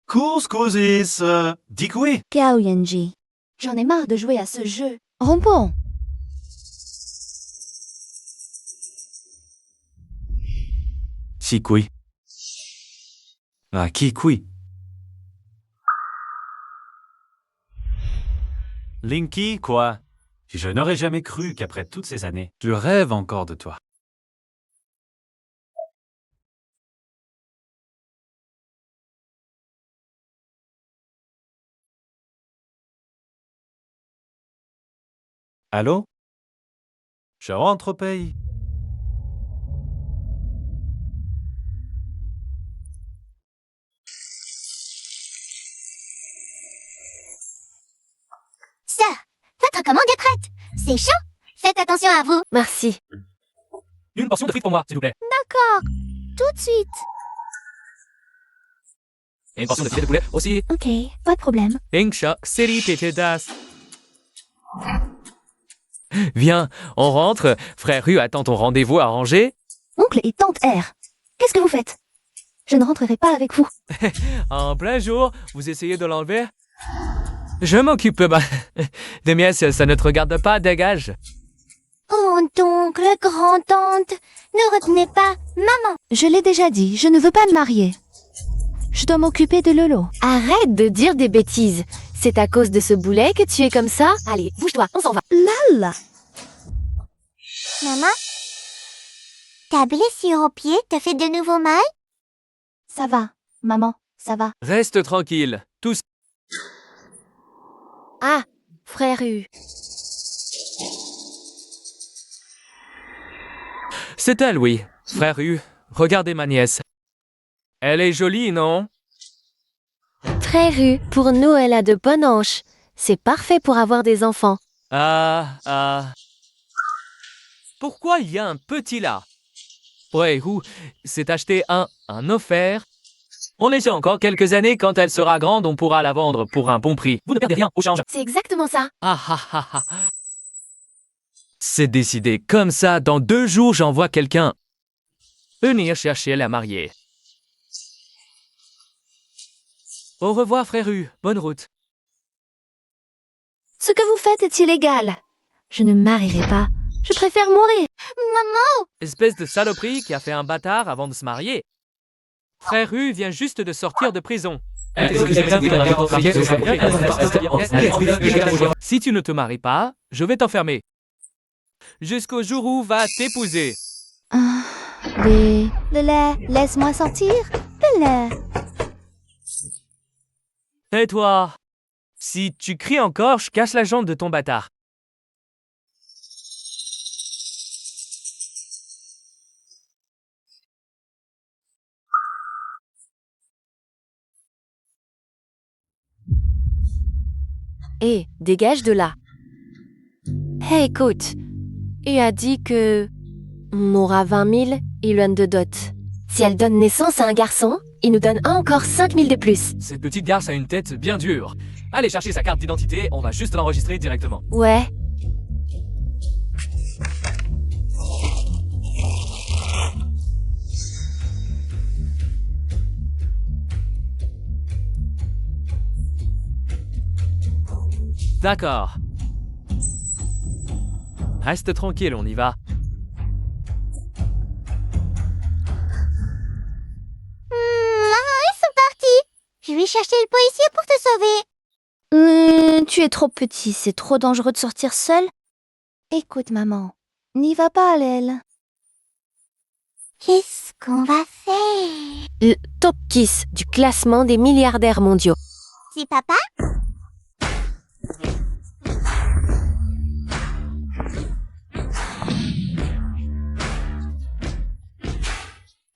Couscousis, dikui. Gao Yanji. J'en ai marre de jouer à ce jeu. Rompons. Kikui. Ah, kikui. Linky, quoi? Je n'aurais jamais cru qu'après toutes ces années, je rêve encore de toi. Allô? Je rentre au pays. Sœur, votre commande est prête. C'est chaud. Faites attention à vous. Merci. Une portion de frites pour moi, s'il vous plaît. D'accord. Tout de suite. Et une portion de filet de poulet aussi. Ok, pas de problème. Inksha, Seri das. Viens, on rentre. Frère Hu attend ton rendez-vous arrangé. Oncle et tante R, qu'est-ce que vous faites? Je ne rentrerai pas avec vous. En plein jour, vous essayez de l'enlever? Je m'occupe de miens, ça ne te regarde pas, dégage. Oh, oncle, grand-tante, ne retenez pas maman. Je l'ai déjà dit, je ne veux pas me marier. Je dois m'occuper de Lolo. Arrête de dire des bêtises. C'est à cause de ce boulet que tu es comme ça? Allez, bouge-toi, on s'en va. Lala. Maman, ta blessure au pied te fait de nouveau mal? Ça va, maman, ça va. Reste tranquille, tous. Ah, frère Hu. C'est elle, oui. Frère Hu, regardez ma nièce. Elle est jolie, non? Frère Hu, pour nous, elle a de bonnes hanches. C'est parfait pour avoir des enfants. Pourquoi il y a un petit là? Ouais, Hu s'est acheté un offert. On laisse encore quelques années, quand elle sera grande, on pourra la vendre pour un bon prix. Vous ne perdez rien au change. C'est exactement ça. C'est décidé. Comme ça, dans 2 jours, j'envoie quelqu'un venir chercher la mariée. Au revoir, frère Hu. Bonne route. Ce que vous faites est illégal. Je ne me marierai pas. Je préfère mourir. Maman! Espèce de saloperie qui a fait un bâtard avant de se marier. Frère Hu vient juste de sortir de prison. Si tu ne te maries pas, je vais t'enfermer. Jusqu'au jour où va t'épouser. Le lait, laisse-moi sortir. Le lait. Et toi? Si tu cries encore, je casse la jambe de ton bâtard. Hé, dégage de là. Hé, écoute. Il a dit que... on aura 20 000 yuan de dot. Si elle donne naissance à un garçon, il nous donne encore 5 000 de plus. Cette petite garce a une tête bien dure. Allez chercher sa carte d'identité, on va juste l'enregistrer directement. Ouais. D'accord. Reste tranquille, on y va. Maman, ils sont partis. Je vais chercher le policier pour te sauver. Tu es trop petit, c'est trop dangereux de sortir seul. Écoute, maman, n'y va pas à l'aile. Qu'est-ce qu'on va faire? Le top 10 du classement des milliardaires mondiaux. C'est papa?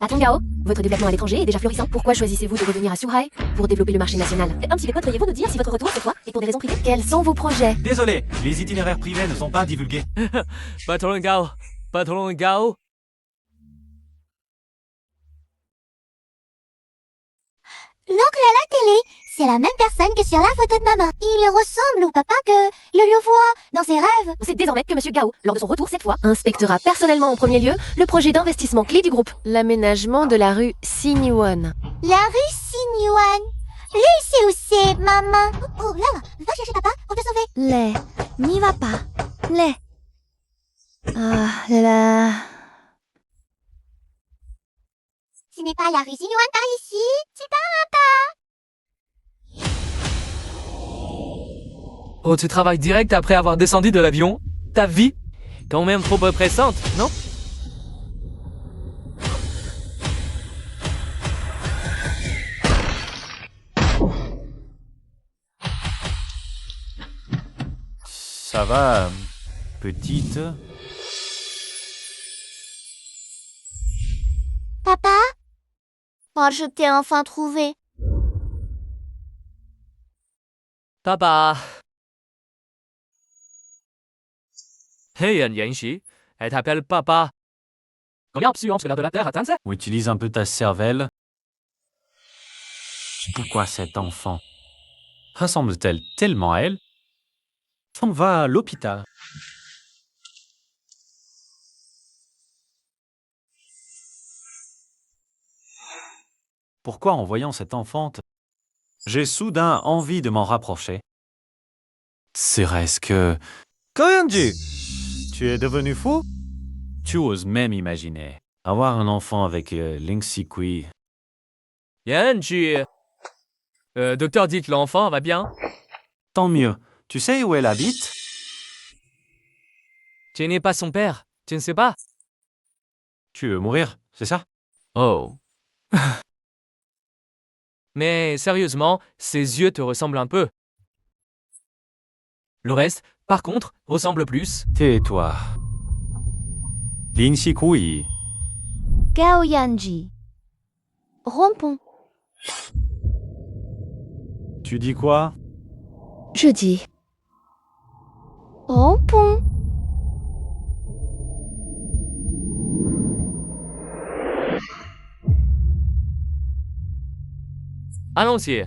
Attends, Gao, votre développement à l'étranger est déjà florissant. Pourquoi choisissez-vous de revenir à Suhai pour développer le marché national? Un petit peu, pourriez-vous nous dire si votre retour cette fois est pour des raisons privées? Quels sont vos projets? Désolé, les itinéraires privés ne sont pas divulgués. Patron Gao. Patron Gao. L'oncle à la télé, c'est la même personne que sur la photo de maman. Il ressemble au papa que le voit dans ses rêves. On sait désormais que Monsieur Gao, lors de son retour cette fois, inspectera personnellement en premier lieu le projet d'investissement clé du groupe. L'aménagement de la rue Sinyuan. La rue Sinyuan. C'est où c'est, maman? Oh là, va chercher papa pour te sauver. Lait, n'y va pas. Lait. Ah là. Ce n'est pas la rue si loin par ici. C'est pas Oh, tu travailles direct après avoir descendu de l'avion? Ta vie? Quand même trop pressante, non? Ça va, petite? Papa? Oh, je t'ai enfin trouvé. Papa. Hey, Yanxi, elle t'appelle papa. Combien sur l'air de la Terre atteint ça? Utilise un peu ta cervelle. Pourquoi cet enfant ressemble-t-elle tellement à elle? On va à l'hôpital. Pourquoi, en voyant cette enfante, j'ai soudain envie de m'en rapprocher? Serait-ce que... Koyanji, tu es devenu fou? Tu oses même imaginer avoir un enfant avec Ling Sikui. Yanxi. Docteur dit que l'enfant va bien. Tant mieux. Tu sais où elle habite? Tu n'es pas son père, tu ne sais pas? Tu veux mourir, c'est ça? Oh. Mais sérieusement, ses yeux te ressemblent un peu. Le reste, par contre, ressemble plus. Tais-toi. Ling Sikui. Gao Yanji. Rompons. Tu dis quoi? Je dis. Rompons. Allons-y.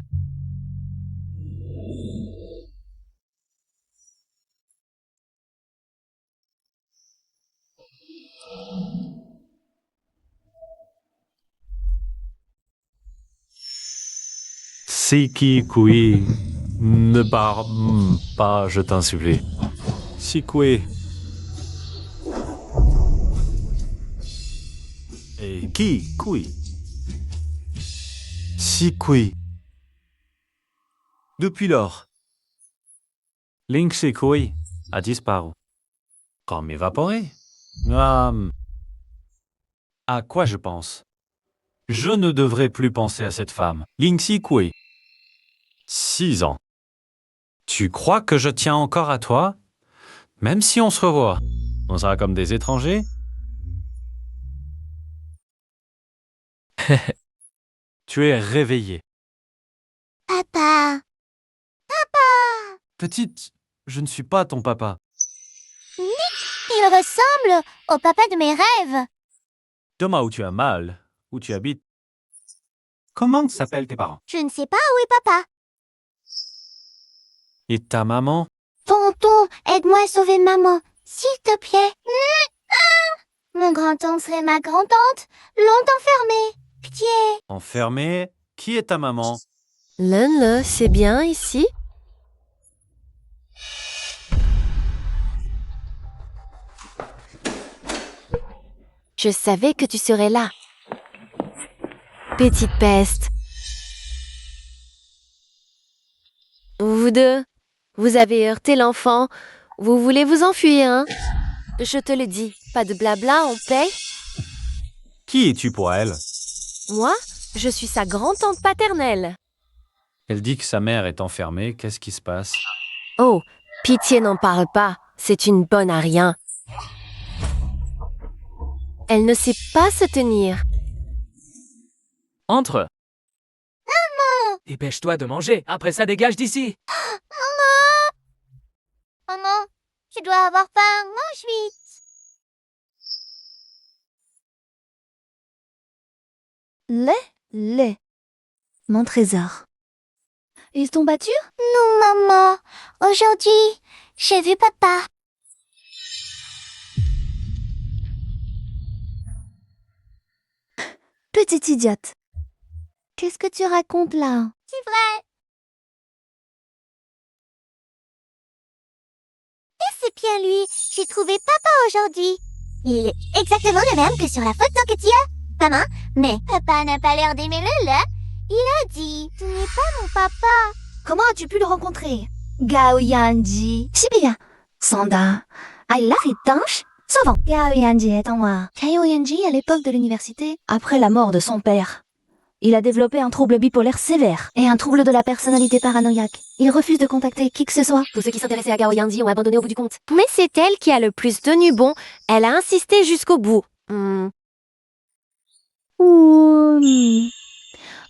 Siki Kui. Ne parle pas, je t'en supplie. Sikui. Et qui? Kui. Sikui. Depuis lors, Ling Sikui a disparu. Comme évaporé. À quoi je pense? Je ne devrais plus penser à cette femme. Ling Sikui. 6 ans. Tu crois que je tiens encore à toi? Même si on se revoit, on sera comme des étrangers? Tu es réveillée. Papa. Petite, je ne suis pas ton papa. Il ressemble au papa de mes rêves. Thomas, où tu as mal, où tu habites. Comment s'appellent tes parents? Je ne sais pas où est papa. Et ta maman? Tonton, aide-moi à sauver maman, s'il te plaît. Mon grand-oncle serait ma grand-tante, longtemps fermée. Pitié. Enfermée? Qui est ta maman? Le, c'est bien ici? Je savais que tu serais là. Petite peste. Vous deux, vous avez heurté l'enfant. Vous voulez vous enfuir, hein? Je te le dis, pas de blabla, on paye. Qui es-tu pour elle? Moi, je suis sa grand-tante paternelle. Elle dit que sa mère est enfermée. Qu'est-ce qui se passe? Oh, pitié n'en parle pas. C'est une bonne à rien. Elle ne sait pas se tenir. Entre. Dépêche-toi de manger, après ça dégage d'ici. Maman, je dois avoir faim, mange vite. Lait. Mon trésor. Ils t'ont battu? Non, maman. Aujourd'hui, j'ai vu papa. Petite idiote. Qu'est-ce que tu racontes là? C'est vrai. Et c'est bien lui. J'ai trouvé papa aujourd'hui. Il est exactement le même que sur la photo que tu as, maman. Mais papa n'a pas l'air d'aimer le lait. Il a dit, tu n'es pas mon papa. Comment as-tu pu le rencontrer? Gao Yanji. Si bien. Sanda. I love it, Tanche. Souvent. Gao Yanji est en moi. Gao Yanji, à l'époque de l'université, après la mort de son père, il a développé un trouble bipolaire sévère et un trouble de la personnalité paranoïaque. Il refuse de contacter qui que ce soit. Tous ceux qui s'intéressaient à Gao Yanji ont abandonné au bout du compte. Mais c'est elle qui a le plus tenu bon. Elle a insisté jusqu'au bout.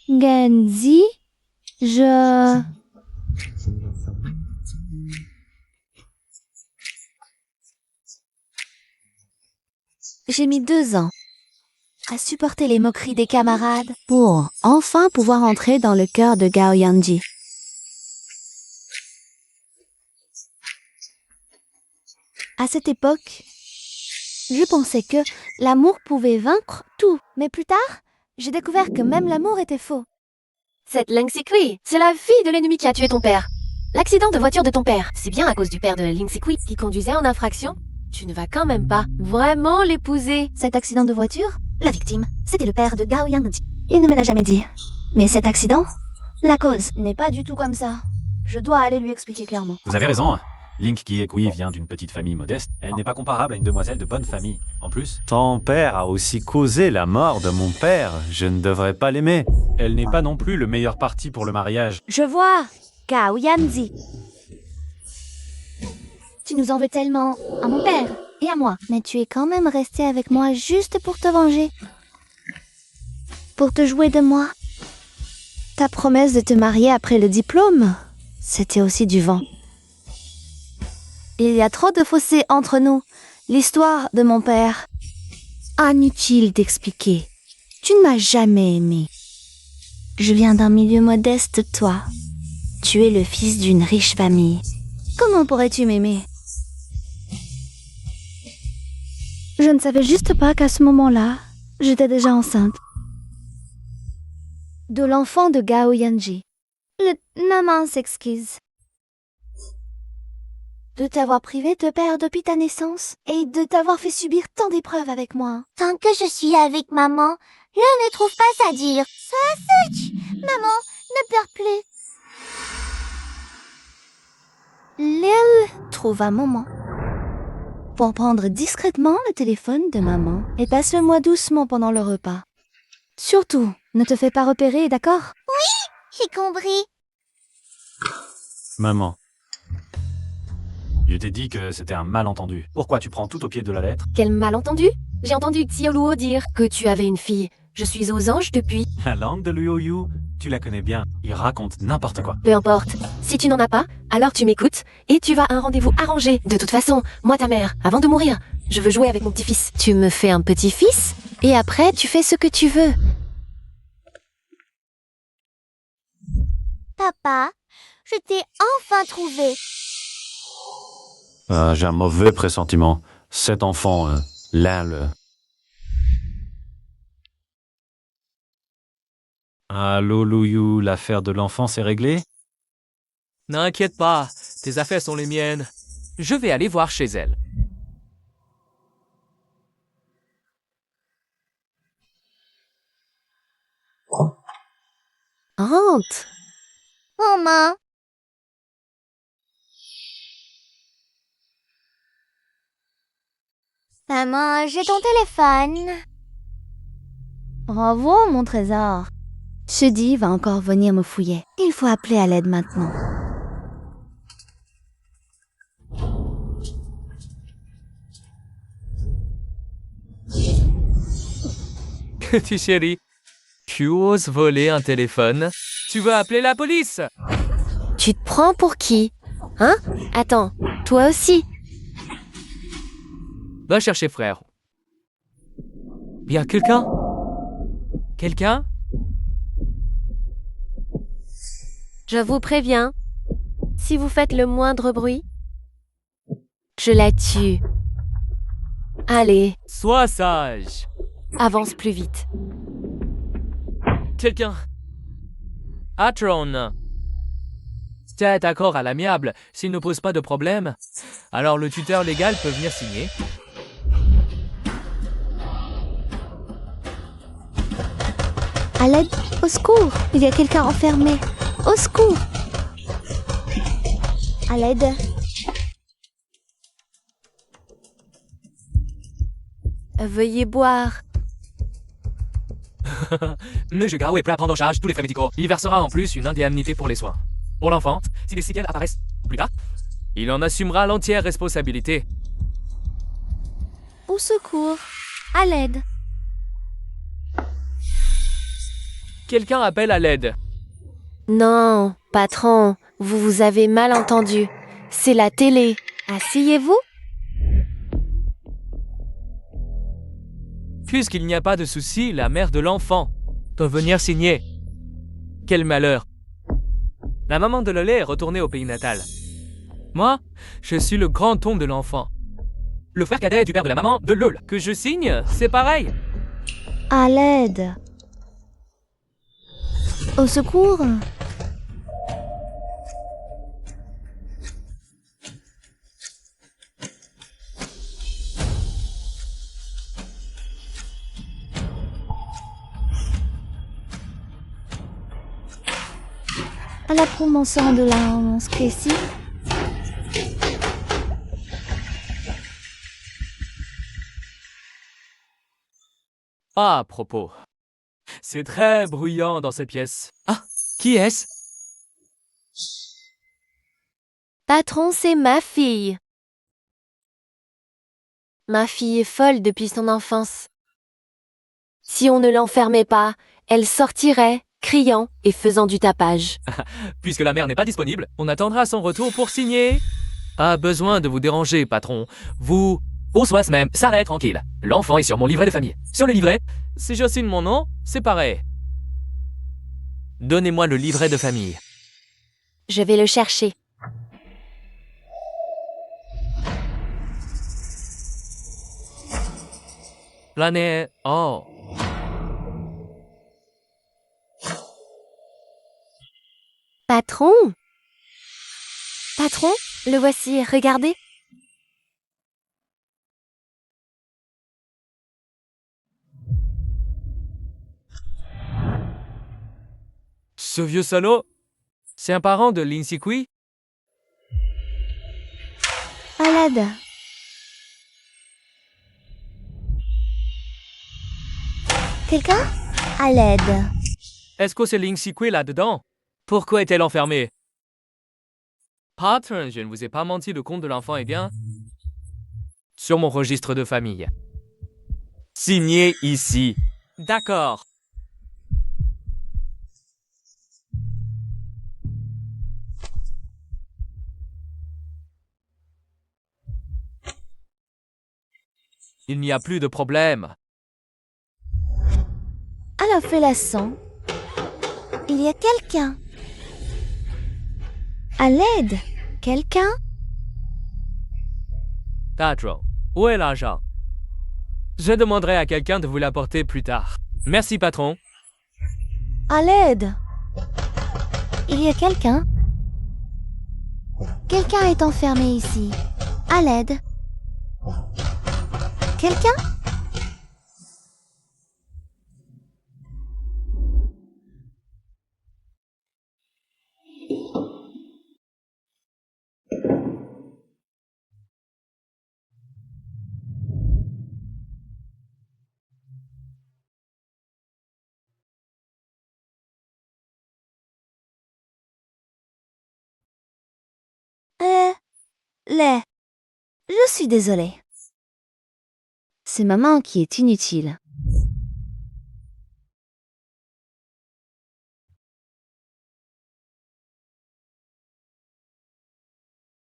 Genzi, J'ai mis 2 ans à supporter les moqueries des camarades pour enfin pouvoir entrer dans le cœur de Gao Yanji. À cette époque, je pensais que l'amour pouvait vaincre tout. Mais plus tard, j'ai découvert que même l'amour était faux. Cette Ling Sikui, c'est la fille de l'ennemi qui a tué ton père. L'accident de voiture de ton père, c'est bien à cause du père de Ling Sikui qui conduisait en infraction. Tu ne vas quand même pas vraiment l'épouser. Cet accident de voiture, la victime, c'était le père de Gao Yanji. Il ne me l'a jamais dit. Mais cet accident, la cause n'est pas du tout comme ça. Je dois aller lui expliquer clairement. Vous avez raison. Link Kiekui vient d'une petite famille modeste. Elle n'est pas comparable à une demoiselle de bonne famille. En plus, ton père a aussi causé la mort de mon père. Je ne devrais pas l'aimer. Elle n'est pas non plus le meilleur parti pour le mariage. Je vois, Gao Yanji. Tu nous en veux tellement à mon père et à moi. Mais tu es quand même resté avec moi juste pour te venger. Pour te jouer de moi. Ta promesse de te marier après le diplôme, c'était aussi du vent. Il y a trop de fossés entre nous. L'histoire de mon père. Inutile d'expliquer. Tu ne m'as jamais aimé. Je viens d'un milieu modeste, toi. Tu es le fils d'une riche famille. Comment pourrais-tu m'aimer? Je ne savais juste pas qu'à ce moment-là, j'étais déjà enceinte. De l'enfant de Gao Yanji. Maman s'excuse. De t'avoir privé de père depuis ta naissance et de t'avoir fait subir tant d'épreuves avec moi. Tant que je suis avec maman, je ne trouve pas à dire. Sausage! Maman, ne pleure plus. Léo trouve un moment pour prendre discrètement le téléphone de maman et passe-le-moi doucement pendant le repas. Surtout, ne te fais pas repérer, d'accord? J'ai compris. Maman. Je t'ai dit que c'était un malentendu. Pourquoi tu prends tout au pied de la lettre? Quel malentendu. J'ai entendu Xiaoluo dire que tu avais une fille. Je suis aux anges depuis. La langue de Luo Yu, tu la connais bien. Il raconte n'importe quoi. Peu importe. Si tu n'en as pas, alors tu m'écoutes et tu vas à un rendez-vous arrangé. De toute façon, moi ta mère, avant de mourir, je veux jouer avec mon petit-fils. Tu me fais un petit-fils et après tu fais ce que tu veux. Papa, je t'ai enfin trouvé. J'ai un mauvais pressentiment. Cet enfant, là, le... Allô, Luyu, l'affaire de l'enfant s'est réglée? N'inquiète pas, tes affaires sont les miennes. Je vais aller voir chez elle. Rentre. Maman. Maman, j'ai ton téléphone. Bravo, mon trésor. Shudi va encore venir me fouiller. Il faut appeler à l'aide maintenant. Petit chéri, tu oses voler un téléphone? Tu veux appeler la police? Tu te prends pour qui? Hein? Attends, toi aussi. Va chercher frère. Y a quelqu'un? Quelqu'un? Je vous préviens, si vous faites le moindre bruit, je la tue. Allez, Sois sage. avance plus vite. Quelqu'un? Atron. Cet accord à l'amiable, s'il ne pose pas de problème, alors le tuteur légal peut venir signer. À l'aide, au secours, il y a quelqu'un enfermé. Au secours. À l'aide. Veuillez boire. M. Gao est prêt à prendre en charge tous les frais médicaux. Il versera en plus une indemnité pour les soins. Pour l'enfant, si des séquelles apparaissent plus tard, il en assumera l'entière responsabilité. Au secours. À l'aide. Quelqu'un appelle à l'aide. Non, patron, vous avez mal entendu. C'est la télé. Asseyez-vous. Puisqu'il n'y a pas de souci, la mère de l'enfant doit venir signer. Quel malheur. La maman de Lolé est retournée au pays natal. Moi, je suis le grand-oncle de l'enfant. Le frère cadet du père de la maman de Lol. Que je signe, c'est pareil. À l'aide. Au secours. À la promotion de la spécie. À propos, c'est très bruyant dans cette pièce. Ah, qui est-ce? Patron, c'est ma fille. Ma fille est folle depuis son enfance. Si on ne l'enfermait pas, elle sortirait, criant et faisant du tapage. Puisque la mère n'est pas disponible, on attendra son retour pour signer. Pas besoin de vous déranger, patron. Vous, au soir même, s'arrête tranquille. L'enfant est sur mon livret de famille. Sur le livret, si je signe mon nom, c'est pareil. Donnez-moi le livret de famille. Je vais le chercher. L'année... Oh. Patron? Patron, le voici, regardez. Ce vieux salaud, c'est un parent de Lin Sikui? À l'aide. Quelqu'un? À l'aide. Est-ce que c'est Lin Sikui là-dedans? Pourquoi est-elle enfermée? Patron, je ne vous ai pas menti, le compte de l'enfant est bien sur mon registre de famille. Signé ici. D'accord. Il n'y a plus de problème. À la fellation. Il y a quelqu'un. À l'aide. Quelqu'un? Patron, où est l'argent? Je demanderai à quelqu'un de vous l'apporter plus tard. Merci, patron. À l'aide. Il y a quelqu'un? Quelqu'un est enfermé ici. À l'aide. Quelqu'un? Je suis désolée. C'est maman qui est inutile.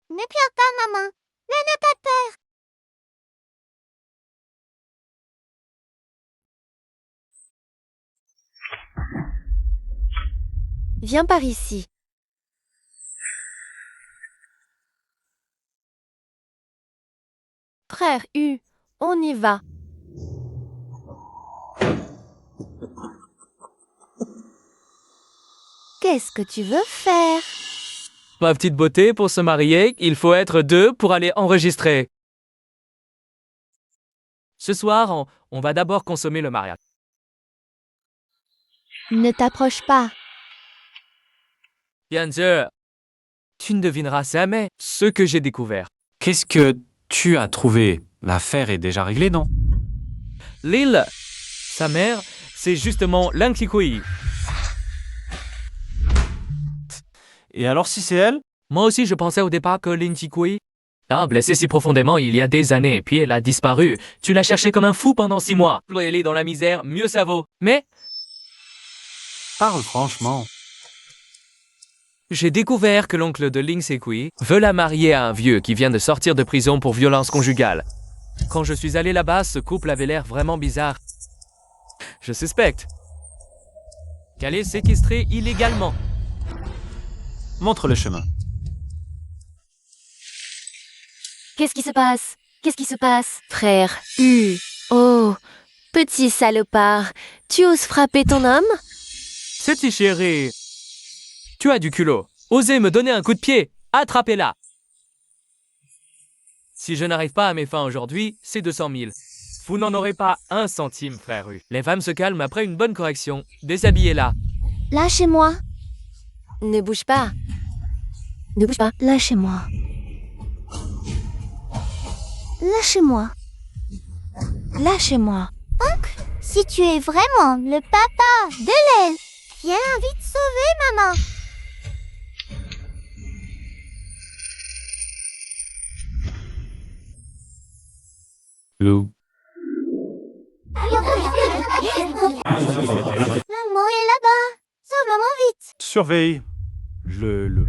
Ne pleure pas, maman. N'aie pas peur. Viens par ici. Frère U, on y va. Qu'est-ce que tu veux faire? Ma petite beauté, pour se marier, il faut être deux pour aller enregistrer. Ce soir, on va d'abord consommer le mariage. Ne t'approche pas. Bien sûr, tu ne devineras jamais ce que j'ai découvert. Qu'est-ce que tu as trouvé? L'affaire est déjà réglée, non? Lil, sa mère, c'est justement Linksikui. Et alors si c'est elle? Moi aussi, je pensais au départ que Linksikui a blessé si profondément il y a des années, puis elle a disparu. Tu l'as cherchée comme un fou pendant 6 mois. Plus elle est dans la misère, mieux ça vaut. Mais Parle franchement. j'ai découvert que l'oncle de Linksikui veut la marier à un vieux qui vient de sortir de prison pour violence conjugale. Quand je suis allé là-bas, ce couple avait l'air vraiment bizarre. Je suspecte qu'elle est séquestrée illégalement. Montre le chemin. Qu'est-ce qui se passe? Qu'est-ce qui se passe? Frère, Oh, petit salopard, tu oses frapper ton homme? Cette chérie, tu as du culot. Osez me donner un coup de pied. Attrapez-la. Si je n'arrive pas à mes fins aujourd'hui, c'est 200 000. Vous n'en aurez pas un centime, frère Hu. Les femmes se calment après une bonne correction. Déshabillez-la. Lâchez-moi. Ne bouge pas. Ne bouge pas. Lâchez-moi. Lâchez-moi. Lâchez-moi. Si tu es vraiment le papa de Lel, viens vite sauver maman. Lou. Maman est là-bas. Sauve maman vite. Surveille. Le...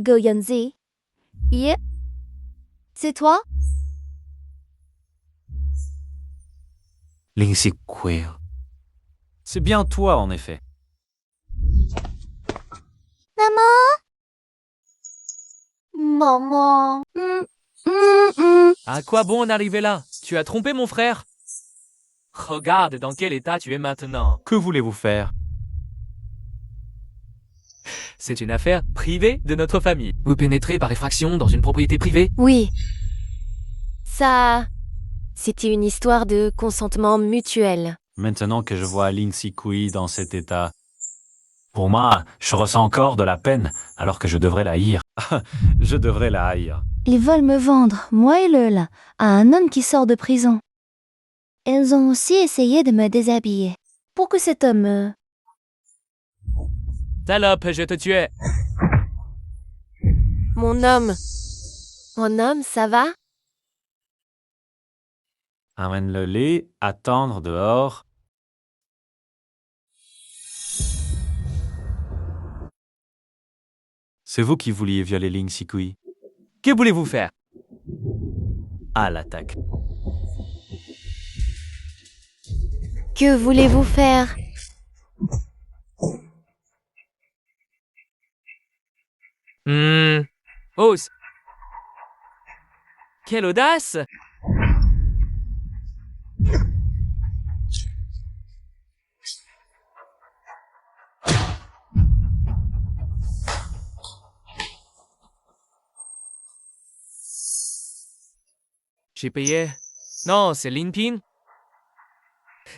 Go Yanzi. Yeah. C'est toi? Linksikui. C'est bien toi, en effet. Maman. À quoi bon en arriver là? Tu as trompé mon frère? Regarde dans quel état tu es maintenant. Que voulez-vous faire? C'est une affaire privée de notre famille. Vous pénétrez par effraction dans une propriété privée? Oui. Ça... C'était une histoire de consentement mutuel. Maintenant que je vois Linksikui dans cet état, pour moi, je ressens encore de la peine, alors que je devrais la haïr. Je devrais la haïr. Ils veulent me vendre, moi et Lul, à un homme qui sort de prison. Ils ont aussi essayé de me déshabiller. Pour que cet homme... Salope, je te tuais. Mon homme. Mon homme, ça va? Amène le lait, attendre dehors. C'est vous qui vouliez violer Linksikui. Que voulez-vous faire? À l'attaque. Que voulez-vous faire? Ose. Quelle audace! J'ai payé. Non, c'est Linpin.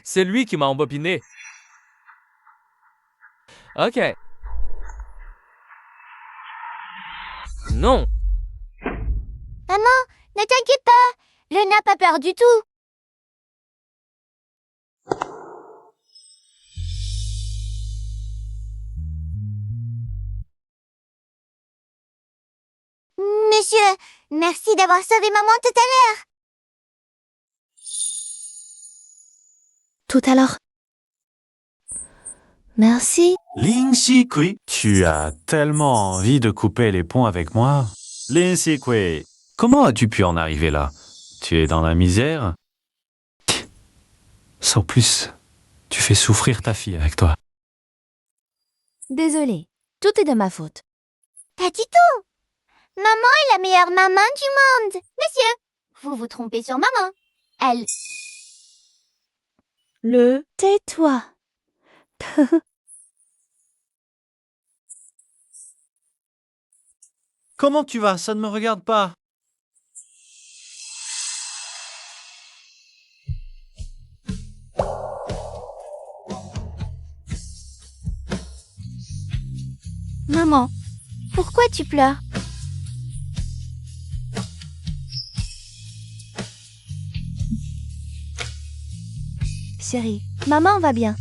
C'est lui qui m'a embobiné. Ok. Non. Maman, ne t'inquiète pas. Le n'a pas peur du tout. Monsieur, merci d'avoir sauvé maman tout à l'heure. Tout à l'heure. Merci. Lin Xikui, tu as tellement envie de couper les ponts avec moi. Lin Xikui, comment as-tu pu en arriver là? Tu es dans la misère? Sans plus, tu fais souffrir ta fille avec toi. Désolée, tout est de ma faute. Pas du tout. Maman est la meilleure maman du monde. Monsieur, vous vous trompez sur maman. Elle... Tais-toi. Comment tu vas? Ça ne me regarde pas. Maman, pourquoi tu pleures? Chérie, maman va bien.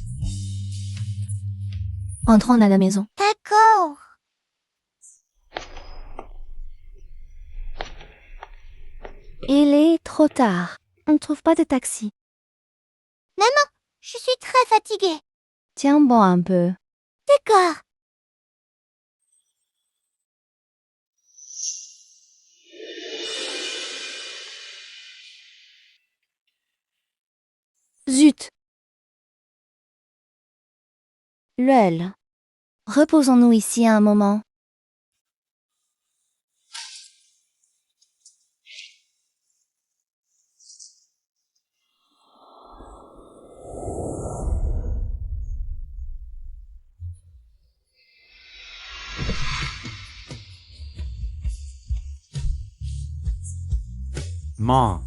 Entrons à la maison. D'accord. Il est trop tard. On ne trouve pas de taxi. Je suis très fatiguée. Tiens bon un peu. D'accord. Zut. Lol. Reposons-nous ici un moment. Man,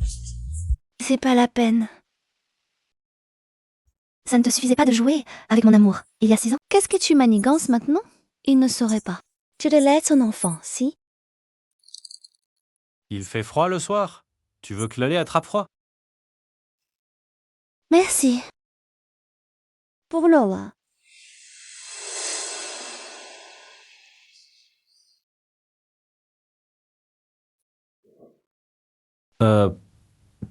C'est pas la peine. Ça ne te suffisait pas de jouer avec mon amour, il y a 6 ans. Qu'est-ce que tu manigances maintenant? Il ne saurait pas. Tu le laisses son enfant, si? il fait froid le soir. Tu veux que l'allée attrape froid? Merci. Pour Lola.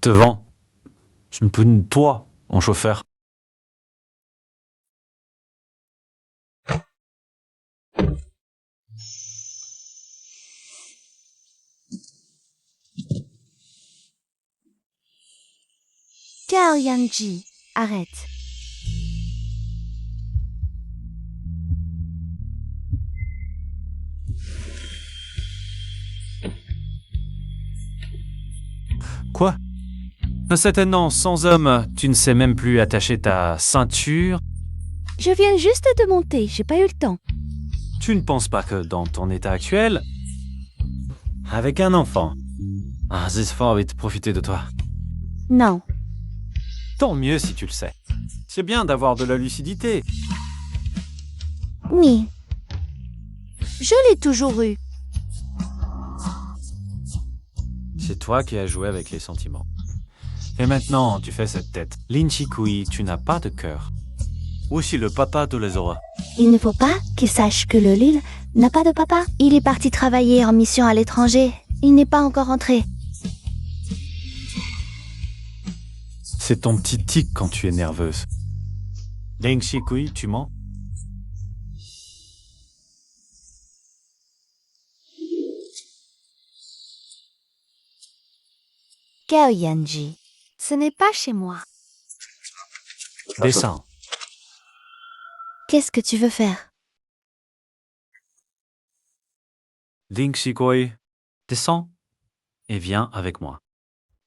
Devant. Je me peux de toi, en chauffeur. Gao Yanji, arrête. Quoi? Certainement, sans homme, tu ne sais même plus attacher ta ceinture. Je viens juste de monter, j'ai pas eu le temps. Tu ne penses pas que dans ton état actuel, avec un enfant, Zisfa a envie de profiter de toi. Non. Tant mieux si tu le sais. C'est bien d'avoir de la lucidité. Oui. Je l'ai toujours eu. C'est toi qui as joué avec les sentiments. Et maintenant, tu fais cette tête. Lin Chikui, tu n'as pas de cœur. Aussi le papa te les aura. Il ne faut pas qu'il sache que le Lille n'a pas de papa. Il est parti travailler en mission à l'étranger. Il n'est pas encore rentré. C'est ton petit tic quand tu es nerveuse. Lin Chikui, tu mens? Gao Yanji, ce n'est pas chez moi. Descends. Qu'est-ce que tu veux faire? Lin Chikui, descends et viens avec moi.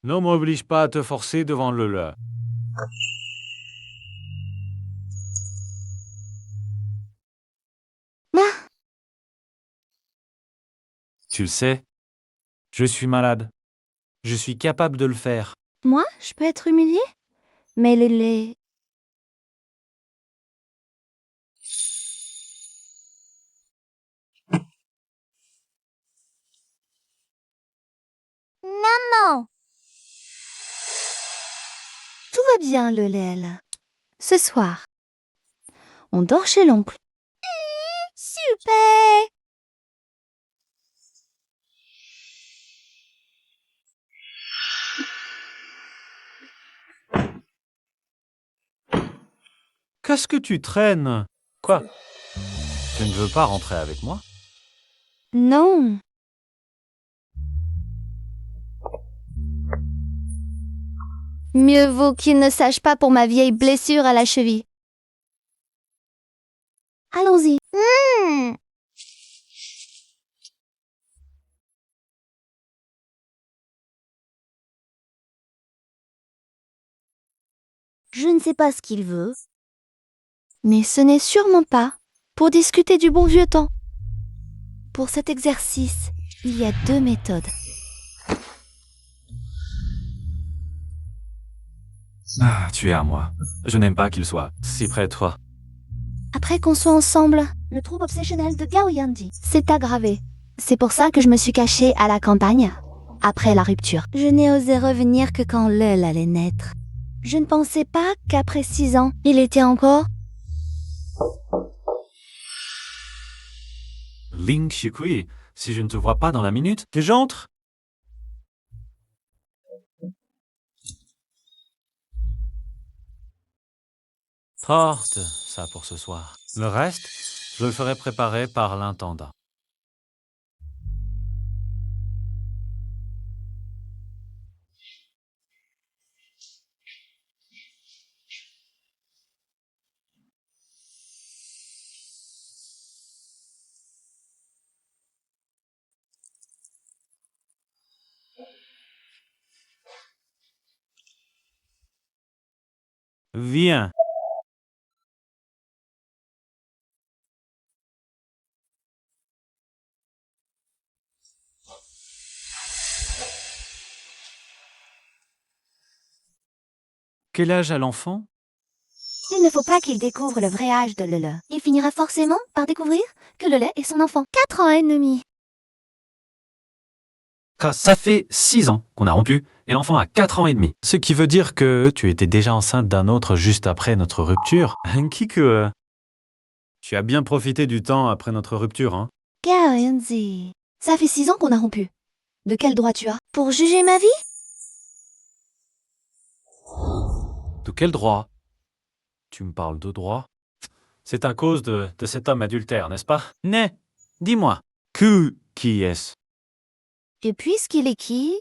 Ne m'oblige pas à te forcer devant le leur. Ah, Tu le sais, je suis malade. Je suis capable de le faire. moi, je peux être humiliée? Mais les... Maman. Tout va bien, le Lel. Ce soir, on dort chez l'oncle. Super. Qu'est-ce que tu traînes? Quoi? Tu ne veux pas rentrer avec moi? Non. Mieux vaut qu'il ne sache pas pour ma vieille blessure à la cheville. Allons-y. Je ne sais pas ce qu'il veut. Mais ce n'est sûrement pas pour discuter du bon vieux temps. Pour cet exercice, il y a 2 méthodes. Ah, tu es à moi. Je n'aime pas qu'il soit si près de toi. Après qu'on soit ensemble, le trouble obsessionnel de Gao Yanji s'est aggravé. C'est pour ça que je me suis cachée à la campagne, après la rupture. Je n'ai osé revenir que quand Lel allait naître. Je ne pensais pas qu'après 6 ans, il était encore... Ling Shikui, si je ne te vois pas dans la minute, que j'entre? Porte ça pour ce soir. Le reste, je le ferai préparer par l'intendant. Viens. Quel âge a l'enfant? Il ne faut pas qu'il découvre le vrai âge de Lele. Il finira forcément par découvrir que Lele est son enfant. 4 ans et demi. Ça fait 6 ans qu'on a rompu et l'enfant a 4 ans et demi. Ce qui veut dire que tu étais déjà enceinte d'un autre juste après notre rupture. Kiku, tu as bien profité du temps après notre rupture, hein? Gao Yanji, ça fait 6 ans qu'on a rompu. De quel droit tu as pour juger ma vie? De quel droit? Tu me parles de droit? C'est à cause de cet homme adultère, n'est-ce pas? Né, dis-moi. Qui est-ce? Et puisqu'il est qui?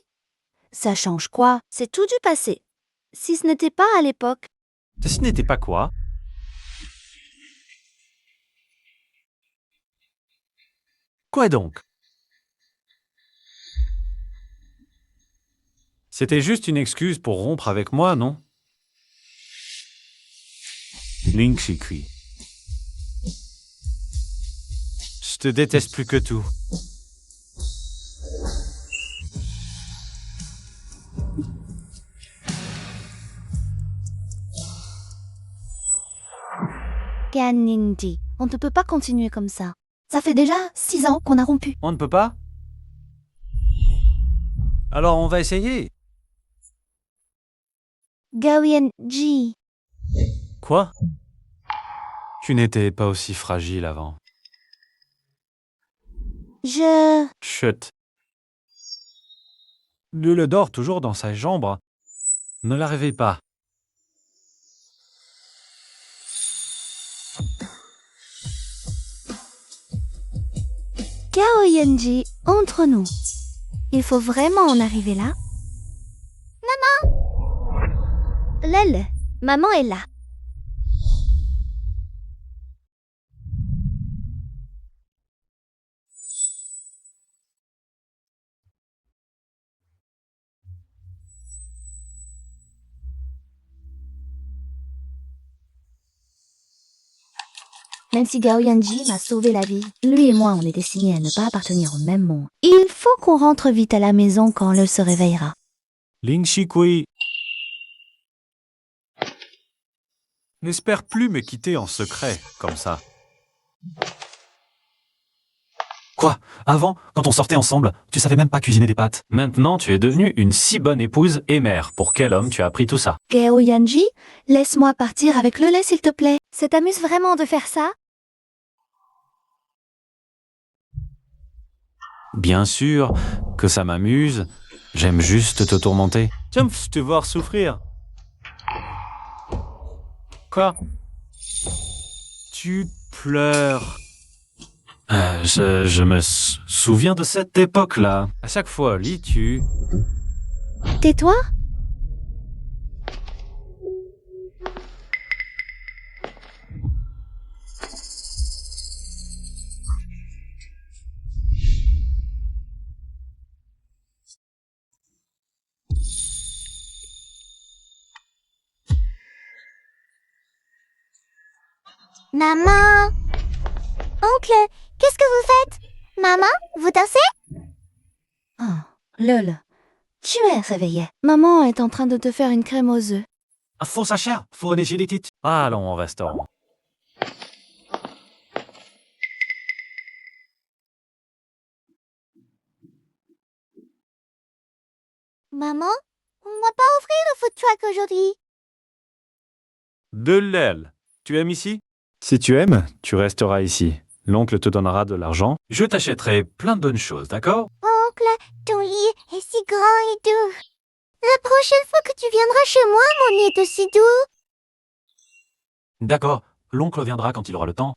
Ça change quoi? C'est tout du passé. Si ce n'était pas à l'époque. Ce n'était pas quoi? Quoi donc? C'était juste une excuse pour rompre avec moi, non? Ling Shikui. Je te déteste plus que tout. Ganinji, on ne peut pas continuer comme ça. Ça fait déjà 6 ans qu'on a rompu. On ne peut pas? Alors on va essayer. Gao Yanji. Quoi? Tu n'étais pas aussi fragile avant. Je... Chut. Le dort toujours dans sa chambre. Ne la réveille pas. Gao Yanji, entre nous. Il faut vraiment en arriver là? Maman! Lel, maman est là. Même si Gao Yanji m'a sauvé la vie, lui et moi on est destinés à ne pas appartenir au même monde. Il faut qu'on rentre vite à la maison quand Lel se réveillera. Ling Shikui. N'espère plus me quitter en secret, comme ça. Quoi? Avant, quand on sortait ensemble, tu savais même pas cuisiner des pâtes. Maintenant, tu es devenue une si bonne épouse et mère. Pour quel homme tu as appris tout ça? Gao Yanji, laisse-moi partir avec Lele s'il te plaît. Ça t'amuse vraiment de faire ça? Bien sûr que ça m'amuse. J'aime juste te tourmenter. J'aime te voir souffrir. Quoi? Tu pleures. Je me souviens de cette époque-là. À chaque fois, Lee, tu... Tais-toi. Maman! Oncle, qu'est-ce que vous faites? Maman, vous dansez? Oh, lol. Tu es réveillé. Maman est en train de te faire une crème aux œufs. Faut sa chair, faut une agilité. Allons au restaurant. Maman, on ne va pas offrir le food truck aujourd'hui. De l'aile. Tu aimes ici? Si tu aimes, tu resteras ici. L'oncle te donnera de l'argent. Je t'achèterai plein de bonnes choses, d'accord? Oncle, ton lit est si grand et doux. La prochaine fois que tu viendras chez moi, mon lit est aussi doux. D'accord. L'oncle viendra quand il aura le temps.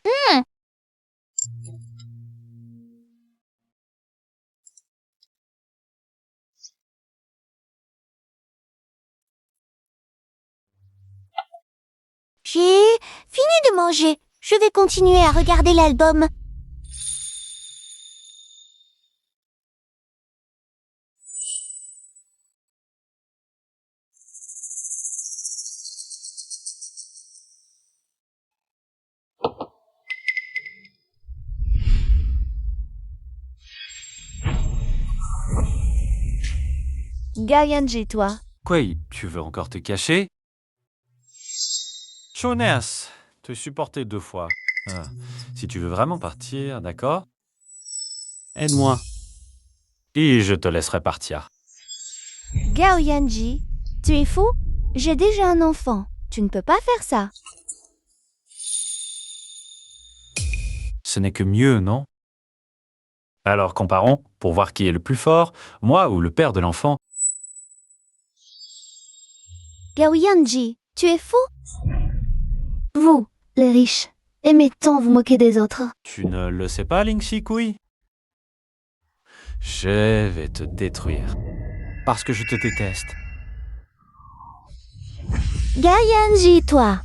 J'ai fini de manger. Je vais continuer à regarder l'album. Gayanji, toi. Quoi, tu veux encore te cacher? Jonas, te supporter 2 fois. Si tu veux vraiment partir, d'accord? Aide-moi. Et je te laisserai partir. Gao Yanji, tu es fou? J'ai déjà un enfant. Tu ne peux pas faire ça. Ce n'est que mieux, non? Alors comparons, pour voir qui est le plus fort, moi ou le père de l'enfant. Gao Yanji, tu es fou? Vous, les riches, aimez tant vous moquer des autres. Tu ne le sais pas, Ling Shikui? Je vais te détruire. Parce que je te déteste. Gayanji, toi.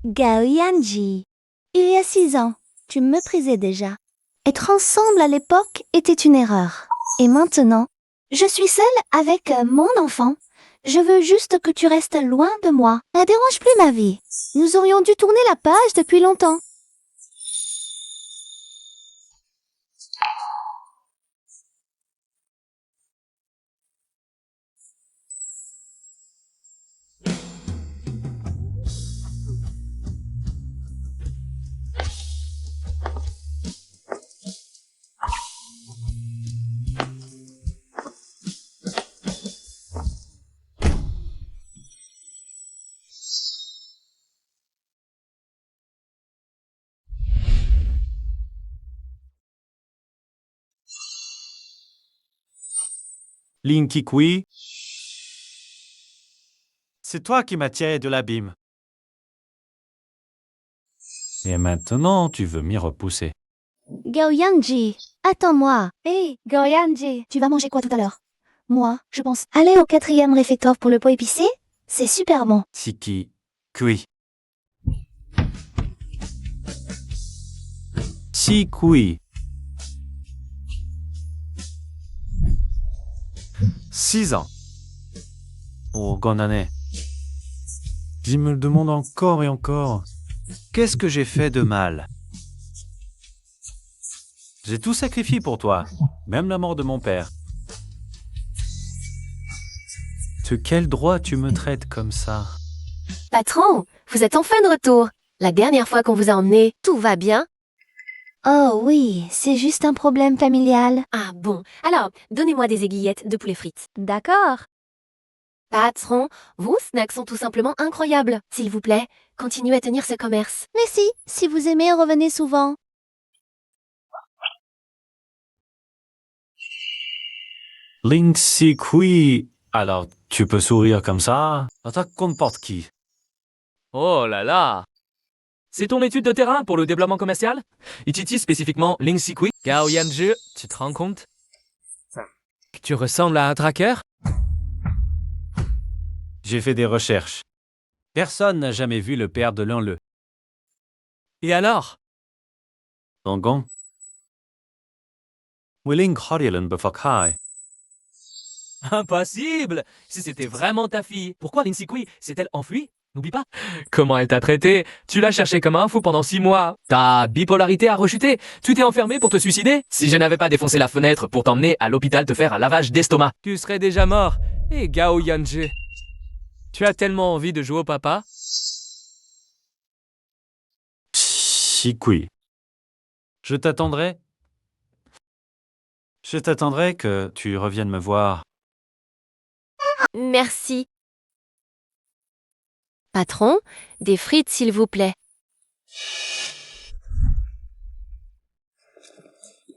Gao Yanji, il y a 6 ans, tu me méprisais déjà. Être ensemble à l'époque était une erreur. Et maintenant, je suis seule avec mon enfant. Je veux juste que tu restes loin de moi. Ne dérange plus ma vie. Nous aurions dû tourner la page depuis longtemps. Ling Shikui, c'est toi qui m'as tiré de l'abîme. Et maintenant, tu veux m'y repousser. Gao Yanji, attends-moi. Hé, Gao Yanji, tu vas manger quoi tout à l'heure? Moi, je pense aller au 4e réfectoire pour le pot épicé. C'est super bon. Siki Kui. Shikui. 6 ans. Oh, bonne année. Je me le demande encore et encore. Qu'est-ce que j'ai fait de mal? J'ai tout sacrifié pour toi, même la mort de mon père. De quel droit tu me traites comme ça? Patron, vous êtes enfin de retour. La dernière fois qu'on vous a emmené, tout va bien? Oh oui, c'est juste un problème familial. Ah bon, alors, donnez-moi des aiguillettes de poulet frites. D'accord. Patron, vos snacks sont tout simplement incroyables. S'il vous plaît, continuez à tenir ce commerce. Merci. Si vous aimez, revenez souvent. Ling Si Kui. Alors, tu peux sourire comme ça? Attaque n'importe qui. Oh là là! C'est ton étude de terrain pour le développement commercial? Ichiti spécifiquement Ling Sikui? Gao Yanji, tu te rends compte? Tu ressembles à un tracker? J'ai fait des recherches. Personne n'a jamais vu le père de l'un le. Et alors? Dongong. Willing Horielen Befokai. Impossible! Si c'était vraiment ta fille, pourquoi Ling Sikui s'est-elle enfuie? N'oublie pas. Comment elle t'a traité? Tu l'as cherché comme un fou pendant 6 mois. Ta bipolarité a rechuté. Tu t'es enfermé pour te suicider? Si je n'avais pas défoncé la fenêtre pour t'emmener à l'hôpital te faire un lavage d'estomac, tu serais déjà mort. Et Gao Yanji, tu as tellement envie de jouer au papa? Sikui. Je t'attendrai. Je t'attendrai que tu reviennes me voir. Merci. Patron, des frites s'il vous plaît.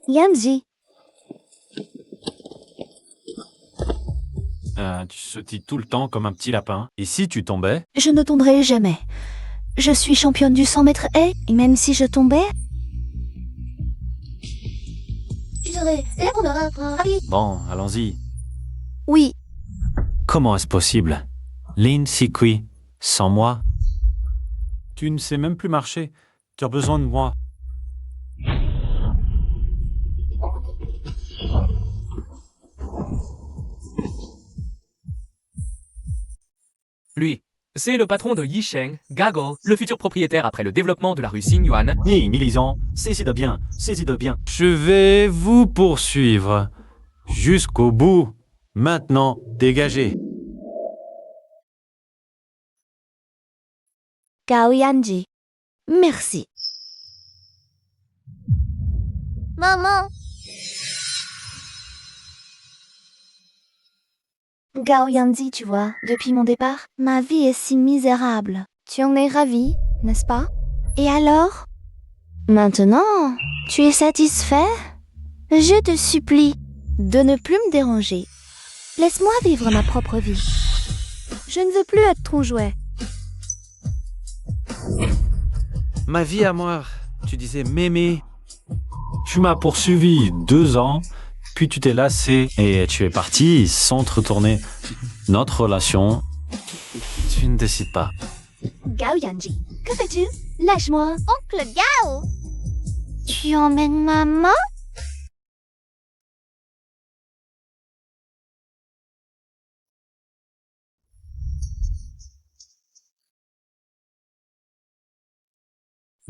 Yanji. Tu sautilles tout le temps comme un petit lapin. Et si tu tombais? Je ne tomberai jamais. Je suis championne du 100 mètres haies, et même si je tombais... Tu serais là pour me rattraper. Bon, allons-y. Oui, Comment est-ce possible? Lin Sikui, sans moi? Tu ne sais même plus marcher. Tu as besoin de moi. Lui, c'est le patron de Yisheng, Gago, le futur propriétaire après le développement de la rue Xingyuan. Hé, Milisan, saisis de bien, saisis de bien. Je vais vous poursuivre. Jusqu'au bout. Maintenant, dégagez. Gao Yanji. Merci. Maman, Gao Yanji, tu vois, depuis mon départ, ma vie est si misérable. Tu en es ravi, n'est-ce pas? Et alors? Maintenant, tu es satisfait? Je te supplie de ne plus me déranger. Laisse-moi vivre ma propre vie. Je ne veux plus être ton jouet. Ma vie à moi, tu disais mémé. Tu m'as poursuivi 2 ans, puis tu t'es lassé et tu es parti sans te retourner. Notre relation, tu ne décides pas. Gao Yanji, que fais-tu? Lâche-moi. oncle Gao. Tu emmènes maman?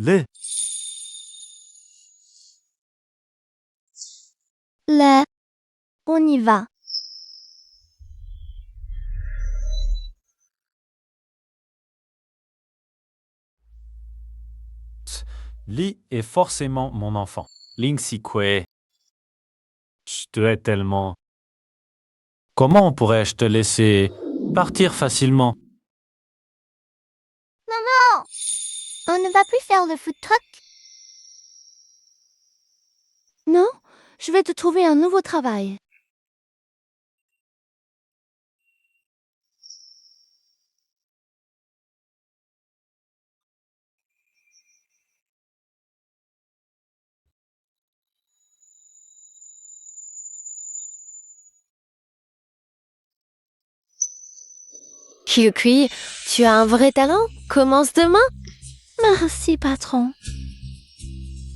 Les. Là, on y va. Li est forcément mon enfant. Ling Sikui. Je te hais tellement. Comment pourrais-je te laisser partir facilement? On ne va plus faire le food truck. Non, je vais te trouver un nouveau travail. Kyukui, tu as un vrai talent. Commence demain. Merci, patron.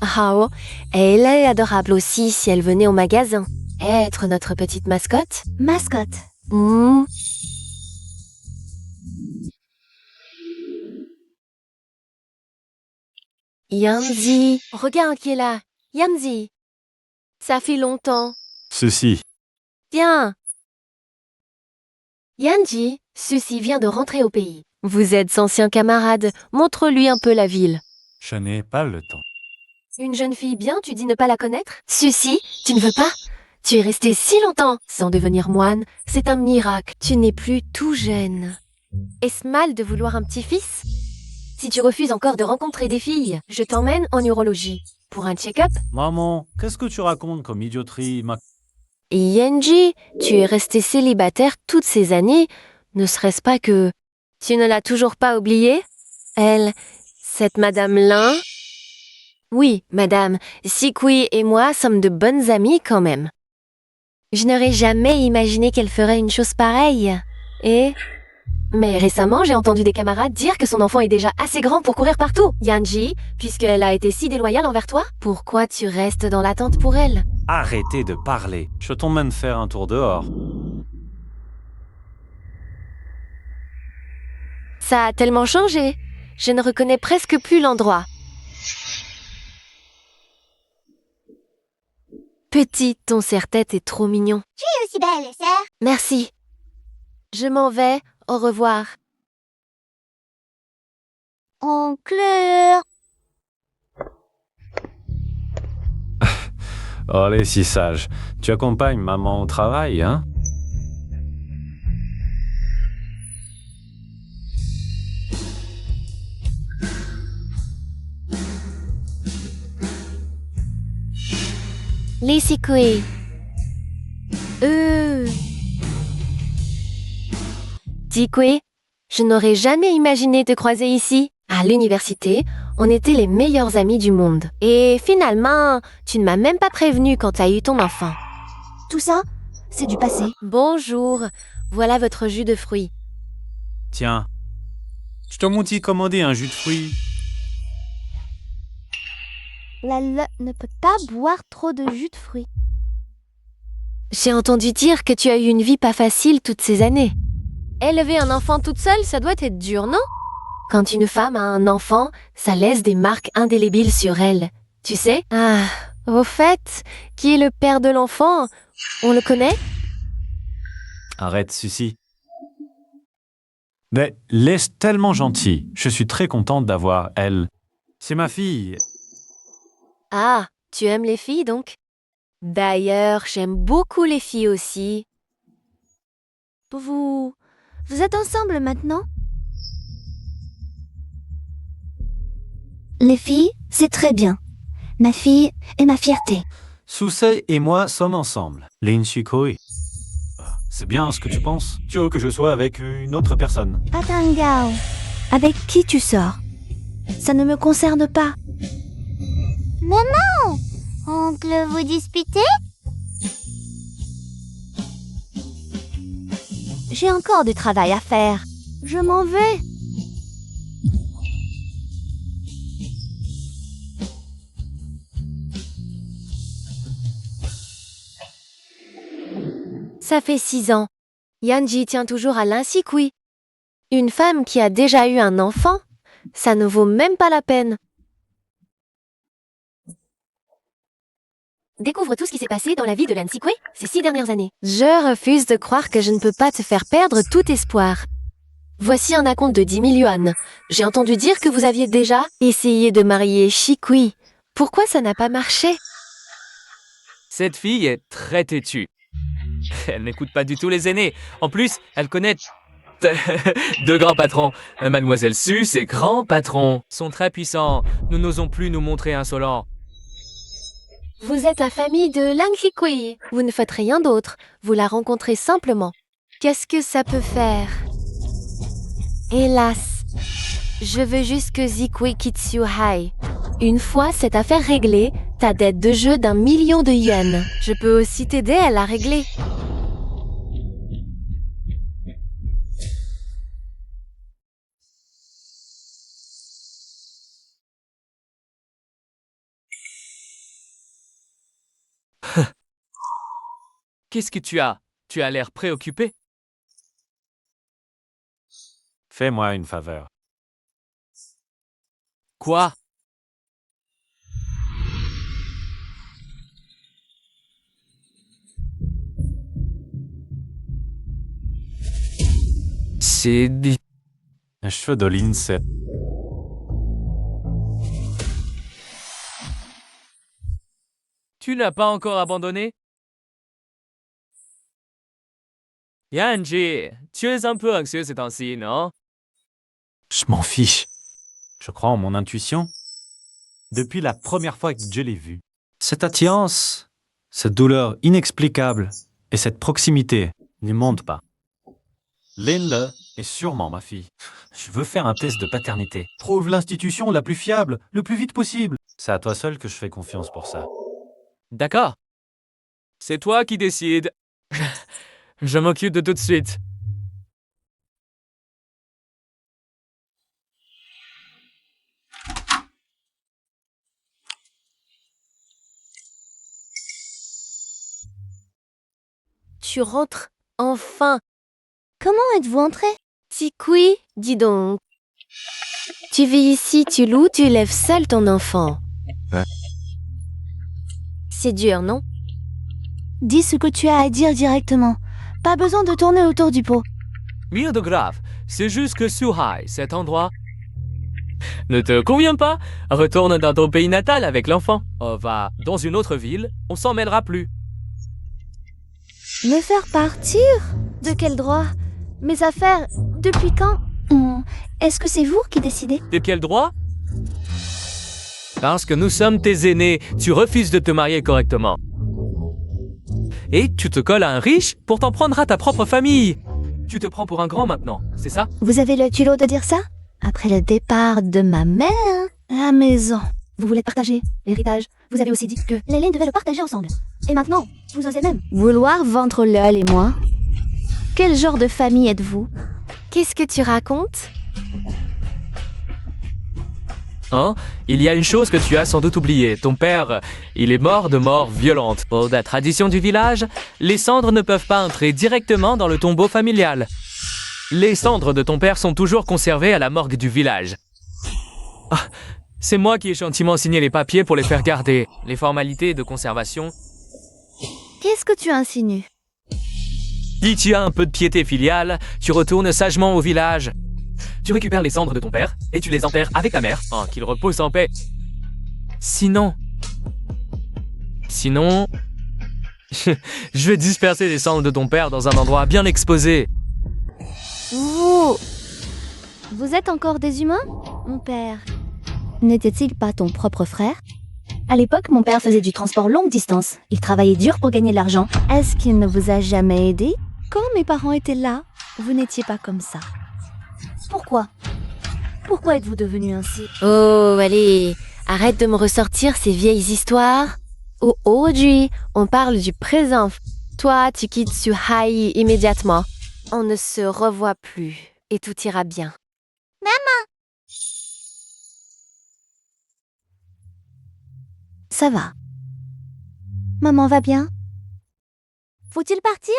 Hao, elle est adorable aussi si elle venait au magasin. Être notre petite mascotte. Mascotte. Hmm. Yanzi, regarde qui est là. Yanzi. Ça fait longtemps. Ceci. Viens. Yanji, ceci vient de rentrer au pays. Vous êtes anciens camarades. Montre-lui un peu la ville. Je n'ai pas le temps. Une jeune fille bien, tu dis ne pas la connaître? Sucy, tu ne veux pas? Tu es resté si longtemps sans devenir moine, c'est un miracle. Tu n'es plus tout jeune. Est-ce mal de vouloir un petit-fils? Si tu refuses encore de rencontrer des filles, je t'emmène en urologie. Pour un check-up? Maman, qu'est-ce que tu racontes comme idioterie, Yenji, tu es resté célibataire toutes ces années. Ne serait-ce pas que... Tu ne l'as toujours pas oubliée? Elle, cette Madame Lin? Oui, Madame, Sikui et moi sommes de bonnes amies quand même. Je n'aurais jamais imaginé qu'elle ferait une chose pareille. Mais récemment, j'ai entendu des camarades dire que son enfant est déjà assez grand pour courir partout. Yanji, puisqu'elle a été si déloyale envers toi, pourquoi tu restes dans l'attente pour elle? Arrêtez de parler. Je t'emmène faire un tour dehors. Ça a tellement changé. Je ne reconnais presque plus l'endroit. Petit, ton serre-tête est trop mignon. Tu es aussi belle, sœur. Merci. Je m'en vais. Au revoir. Oncle... Oh, elle est si sage. Tu accompagnes maman au travail, hein? Les Sikui. Sikui, je n'aurais jamais imaginé te croiser ici. À l'université, on était les meilleurs amis du monde. Et finalement, tu ne m'as même pas prévenu quand tu as eu ton enfant. Tout ça, c'est du passé. Bonjour, voilà votre jus de fruits. Tiens, je te montre commander un jus de fruits. Lale ne peut pas boire trop de jus de fruits. J'ai entendu dire que tu as eu une vie pas facile toutes ces années. Élever un enfant toute seule, ça doit être dur, non? Quand une femme a un enfant, ça laisse des marques indélébiles sur elle. Tu sais? Ah, au fait, qui est le père de l'enfant? On le connaît? Arrête, Sucy. Mais laisse tellement gentil. Je suis très contente d'avoir elle. C'est ma fille. Ah, tu aimes les filles donc? D'ailleurs, j'aime beaucoup les filles aussi. Vous êtes ensemble maintenant? Les filles, c'est très bien. Ma fille est ma fierté. Susei et moi sommes ensemble. Lin Shikoi. C'est bien ce que tu penses. Tu veux que je sois avec une autre personne. Attends, Gao. Avec qui tu sors? Ça ne me concerne pas. Maman! Oncle, vous disputez? J'ai encore du travail à faire. Je m'en vais. Ça fait 6 ans. Yanji tient toujours à Lin Sikui. Une femme qui a déjà eu un enfant, ça ne vaut même pas la peine. Découvre tout ce qui s'est passé dans la vie de Lin Sikui ces 6 dernières années. Je refuse de croire que je ne peux pas te faire perdre tout espoir. Voici un acompte de 10 000 yuan. J'ai entendu dire que vous aviez déjà essayé de marier Shikui. Pourquoi ça n'a pas marché? Cette fille est très têtue. Elle n'écoute pas du tout les aînés. En plus, elle connaît deux grands patrons. Mademoiselle Su et ses grands patrons sont très puissants. Nous n'osons plus nous montrer insolents. Vous êtes la famille de Lin Sikui. Vous ne faites rien d'autre. Vous la rencontrez simplement. Qu'est-ce que ça peut faire? Hélas, je veux juste que Zikui quitte High. Une fois cette affaire réglée, ta dette de jeu d'1 million de yens. Je peux aussi t'aider à la régler. Qu'est-ce que tu as? Tu as l'air préoccupé. Fais-moi une faveur. Quoi? C'est des... Les cheveux de Lin, c'est... Tu n'as pas encore abandonné? Yanji, tu es un peu anxieux ces temps-ci, non? Je m'en fiche. Je crois en mon intuition. Depuis la première fois que je l'ai vue. Cette attirance, cette douleur inexplicable et cette proximité n'y mentent pas. Linda est sûrement ma fille. Je veux faire un test de paternité. Trouve l'institution la plus fiable, le plus vite possible. C'est à toi seul que je fais confiance pour ça. D'accord. C'est toi qui décides. Je m'occupe de tout de suite. Tu rentres enfin. Comment êtes-vous entré? Tikui, dis donc. Tu vis ici, tu loues, tu élèves seul ton enfant. Ouais. C'est dur, non? Dis ce que tu as à dire directement. Pas besoin de tourner autour du pot. Rien de grave. C'est juste que Suhai, cet endroit, ne te convient pas? Retourne dans ton pays natal avec l'enfant. On va dans une autre ville, on s'en mêlera plus. Me faire partir? De quel droit? Mes affaires, depuis quand? Est-ce que c'est vous qui décidez? De quel droit? Parce que nous sommes tes aînés, tu refuses de te marier correctement. Et tu te colles à un riche pour t'en prendre à ta propre famille. Tu te prends pour un grand maintenant, c'est ça? Vous avez le culot de dire ça? Après le départ de ma mère, la maison. Vous voulez partager l'héritage. Vous avez aussi dit que les lignes devaient le partager ensemble. Et maintenant, vous osez même vouloir vendre Lol et moi? Quel genre de famille êtes-vous? Qu'est-ce que tu racontes? Hein? Il y a une chose que tu as sans doute oubliée. Ton père, il est mort de mort violente. Pour la tradition du village, les cendres ne peuvent pas entrer directement dans le tombeau familial. Les cendres de ton père sont toujours conservées à la morgue du village. Ah, c'est moi qui ai gentiment signé les papiers pour les faire garder. Les formalités de conservation. Qu'est-ce que tu insinues? Si tu as un peu de piété filiale, tu retournes sagement au village. Tu récupères les cendres de ton père et tu les enterres avec ta mère, qu'il repose en paix. Sinon, je vais disperser les cendres de ton père dans un endroit bien exposé. Vous êtes encore des humains? Mon père n'était-il pas ton propre frère? À l'époque, mon père faisait du transport longue distance. Il travaillait dur pour gagner de l'argent. Est-ce qu'il ne vous a jamais aidé? Quand mes parents étaient là, vous n'étiez pas comme ça. Pourquoi? Pourquoi êtes-vous devenu ainsi? Oh, allez, arrête de me ressortir ces vieilles histoires. Aujourd'hui, on parle du présent. Toi, tu quittes Suhai immédiatement. On ne se revoit plus et tout ira bien. Ça va. Maman va bien? Faut-il partir?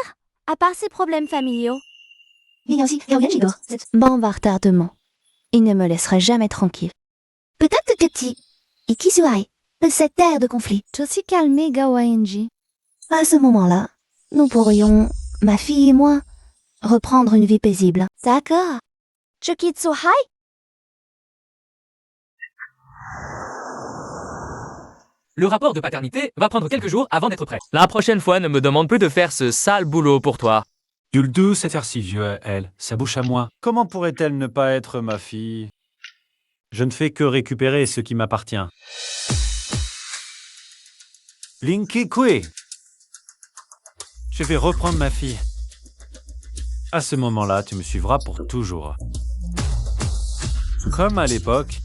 À part ses problèmes familiaux. Bon, va retardement. Il ne me laisserait jamais tranquille. Peut-être que Ikisuai, cette terre de conflit. Tu aussi calmé, Gawainji. À ce moment-là, nous pourrions, ma fille et moi, reprendre une vie paisible. D'accord. Je quitte Suhai? Le rapport de paternité va prendre quelques jours avant d'être prêt. La prochaine fois, ne me demande plus de faire ce sale boulot pour toi. Yuldu, c'est faire si vieux à elle. Sa bouche à moi. Comment pourrait-elle ne pas être ma fille? Je ne fais que récupérer ce qui m'appartient. Linky Kwe. Je vais reprendre ma fille. À ce moment-là, tu me suivras pour toujours. Comme à l'époque.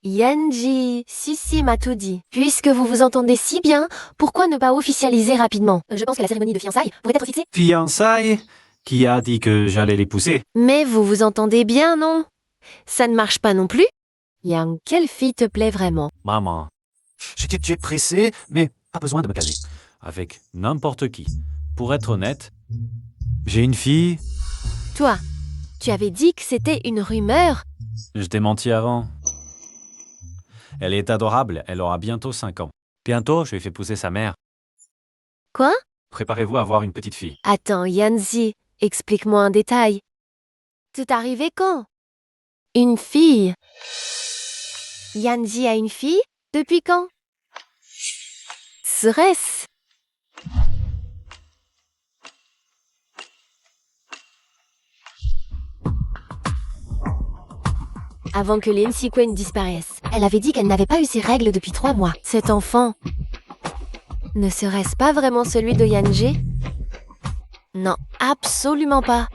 Yanji, si m'a tout dit. Puisque vous vous entendez si bien, pourquoi ne pas officialiser rapidement? Je pense que la cérémonie de fiançailles pourrait être fixée. Fiançailles? Qui a dit que j'allais l'épouser? Mais vous vous entendez bien, non? Ça ne marche pas non plus? Yang, quelle fille te plaît vraiment? Maman. J'étais pressé, mais pas besoin de me caser. Avec n'importe qui. Pour être honnête, j'ai une fille. Toi, tu avais dit que c'était une rumeur. Je t'ai menti avant. Elle est adorable, elle aura bientôt 5 ans. Bientôt, je lui ai fait pousser sa mère. Quoi? Préparez-vous à avoir une petite fille. Attends, Yanzi, explique-moi un détail. Tout arrivé quand? Une fille. Yanzi a une fille? Depuis quand? serait-ce? Avant que Lin Si-Kuen disparaisse, elle avait dit qu'elle n'avait pas eu ses règles depuis 3 mois. Cet enfant, ne serait-ce pas vraiment celui de Yanji? Non, absolument pas.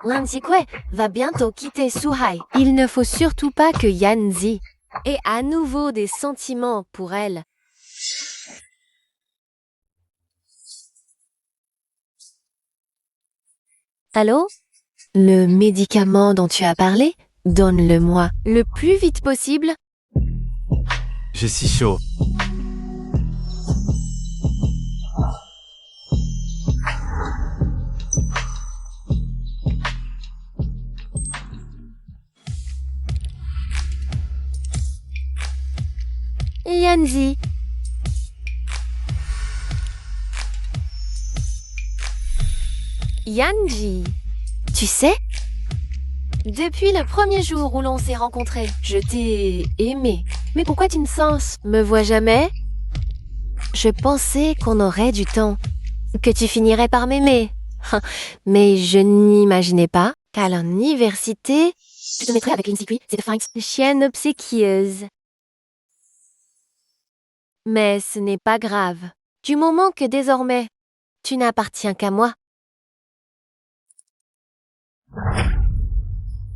Lin Si-Kuen va bientôt quitter Suhai. Il ne faut surtout pas que Yanzi ait à nouveau des sentiments pour elle. Allô? Le médicament dont tu as parlé? Donne-le-moi le plus vite possible. J'ai si chaud. Yanzi. Yanji. Tu sais, depuis le premier jour où l'on s'est rencontrés, je t'ai aimé. Mais pourquoi tu ne sens me vois jamais? Je pensais qu'on aurait du temps, que tu finirais par m'aimer. Mais je n'imaginais pas qu'à l'université, je te mettrais avec Lin Si-Kuen, cette chienne obséquieuse. Mais ce n'est pas grave, du moment que désormais, tu n'appartiens qu'à moi.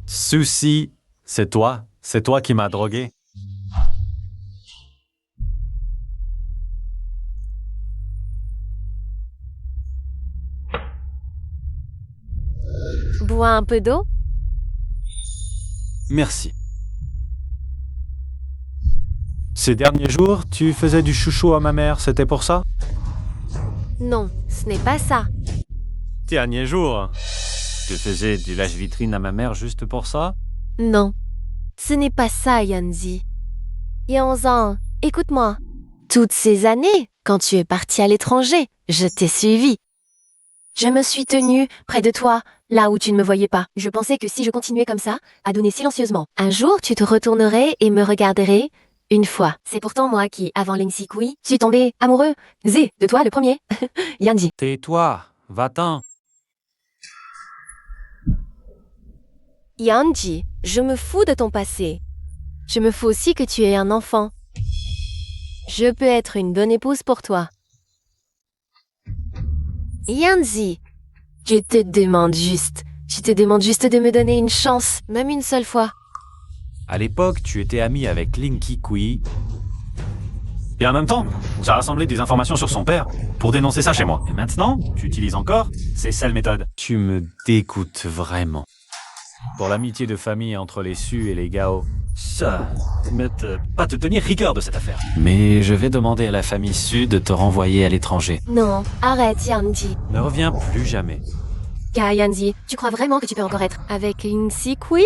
Souci, c'est toi qui m'as drogué. Bois un peu d'eau? Merci. Ces derniers jours, tu faisais du chouchou à ma mère, c'était pour ça? Non, ce n'est pas ça. Derniers jours, tu faisais du lâche-vitrine à ma mère juste pour ça? Non, ce n'est pas ça, Yanzi. Yanzan, écoute-moi. Toutes ces années, quand tu es parti à l'étranger, je t'ai suivi. Je me suis tenue près de toi, là où tu ne me voyais pas. Je pensais que si je continuais comme ça, à donner silencieusement, un jour tu te retournerais et me regarderais une fois. C'est pourtant moi qui, avant Lin Si-Kuen, suis tombé amoureux. De toi le premier. Yanji. Tais-toi, va-t'en. Yanji, je me fous de ton passé. Je me fous aussi que tu aies un enfant. Je peux être une bonne épouse pour toi. Yanzi, je te demande juste de me donner une chance, même une seule fois. À l'époque, tu étais ami avec Lin Si-Kuen. Et en même temps, tu as rassemblé des informations sur son père pour dénoncer ça chez moi. Et maintenant, tu utilises encore ces sales méthodes. Tu me dégoûtes vraiment. Pour l'amitié de famille entre les Su et les Gao, ça ne pas te tenir rigueur de cette affaire. Mais je vais demander à la famille Su de te renvoyer à l'étranger. Non, arrête Yanji. Ne reviens plus jamais. Yanzi, tu crois vraiment que tu peux encore être avec Lin Si-Kuen?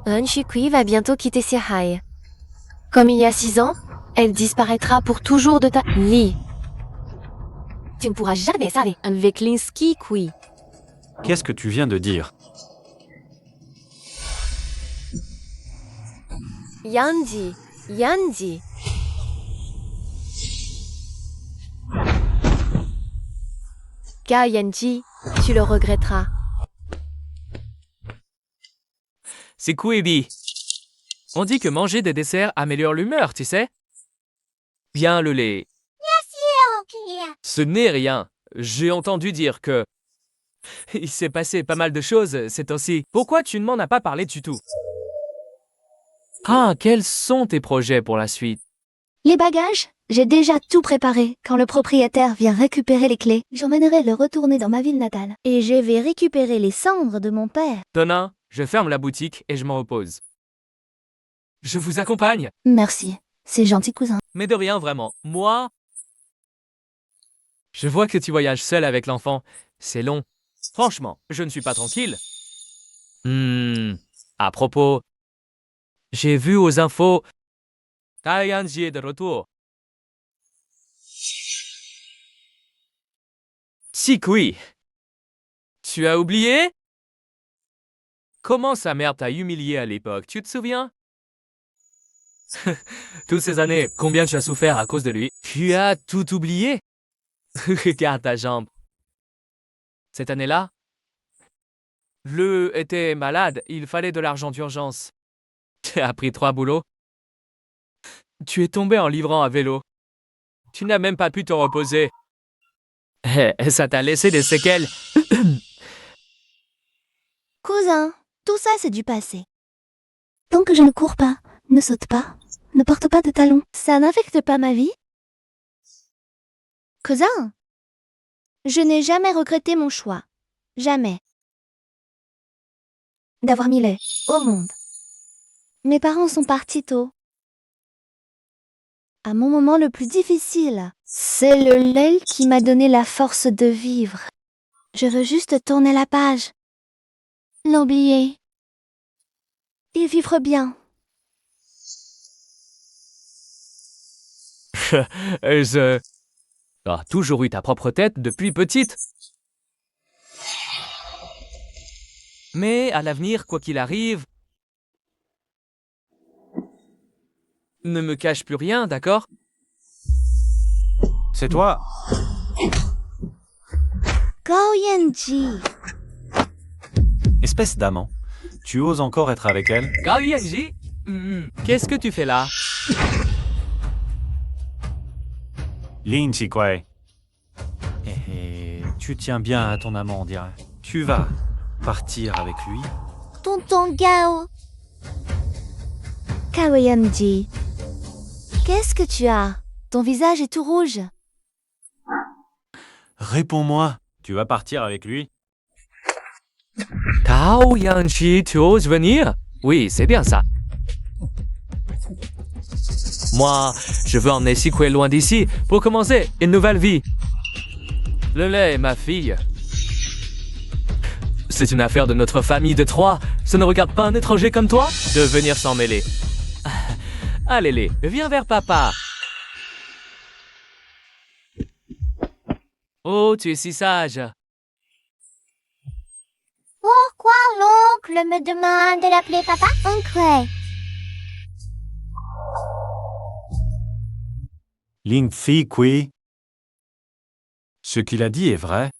Lin Si-Kuen va bientôt quitter Suhai. Comme il y a 6 ans, elle disparaîtra pour toujours de ta vie. Tu ne pourras jamais s'aller avec Lin Si-Kuen. Qu'est-ce que tu viens de dire? Yanji, Yanji. Yanji, tu le regretteras. C'est Kuebi. On dit que manger des desserts améliore l'humeur, tu sais? Bien le lait. Ok. Ce n'est rien. J'ai entendu dire que... Il s'est passé pas mal de choses ces temps-ci. Pourquoi tu ne m'en as pas parlé du tout? Ah, quels sont tes projets pour la suite? Les bagages? J'ai déjà tout préparé. Quand le propriétaire vient récupérer les clés, j'emmènerai le retourner dans ma ville natale. Et je vais récupérer les cendres de mon père. Donna, je ferme la boutique et je m'en repose. Je vous accompagne. Merci. C'est gentil, cousin. Mais de rien, vraiment. Moi... Je vois que tu voyages seul avec l'enfant. C'est long. Franchement, je ne suis pas tranquille. À propos... J'ai vu aux infos... Yanji est de retour. Si-Kuen. Tu as oublié? Comment sa mère t'a humilié à l'époque, tu te souviens? Toutes ces années, combien tu as souffert à cause de lui? Tu as tout oublié? Regarde ta jambe. Cette année-là, le était malade, il fallait de l'argent d'urgence. Tu as pris 3 boulots. Tu es tombé en livrant à vélo. Tu n'as même pas pu te reposer. Ça t'a laissé des séquelles. Cousin, tout ça c'est du passé. Tant que je ne cours pas, ne saute pas, ne porte pas de talons, ça n'affecte pas ma vie. Cousin, je n'ai jamais regretté mon choix. Jamais. D'avoir mis lait au monde. Mes parents sont partis tôt. À mon moment le plus difficile, c'est le lait qui m'a donné la force de vivre. Je veux juste tourner la page. L'oublier. Et vivre bien. Tu as toujours eu ta propre tête depuis petite. Mais à l'avenir, quoi qu'il arrive, ne me cache plus rien, d'accord? C'est toi. Gao Yanji. Espèce d'amant. Tu oses encore être avec elle? Gao Yanji, qu'est-ce que tu fais là? Lin Chikwei. Tu tiens bien à ton amant, on dirait. Tu vas partir avec lui? Tonton Gao. Gao Yanji. Qu'est-ce que tu as? Ton visage est tout rouge. Réponds-moi. Tu vas partir avec lui? Gao Yanji, tu oses venir? Oui, c'est bien ça. Moi, je veux emmener Sikwe loin d'ici pour commencer une nouvelle vie. Le lait est ma fille. C'est une affaire de notre famille de 3. Ça ne regarde pas un étranger comme toi de venir s'en mêler. Allez, Lé, viens vers papa. Oh, tu es si sage. Pourquoi l'oncle me demande de l'appeler papa? Oncle. Ling Fi Kui. Ce qu'il a dit est vrai.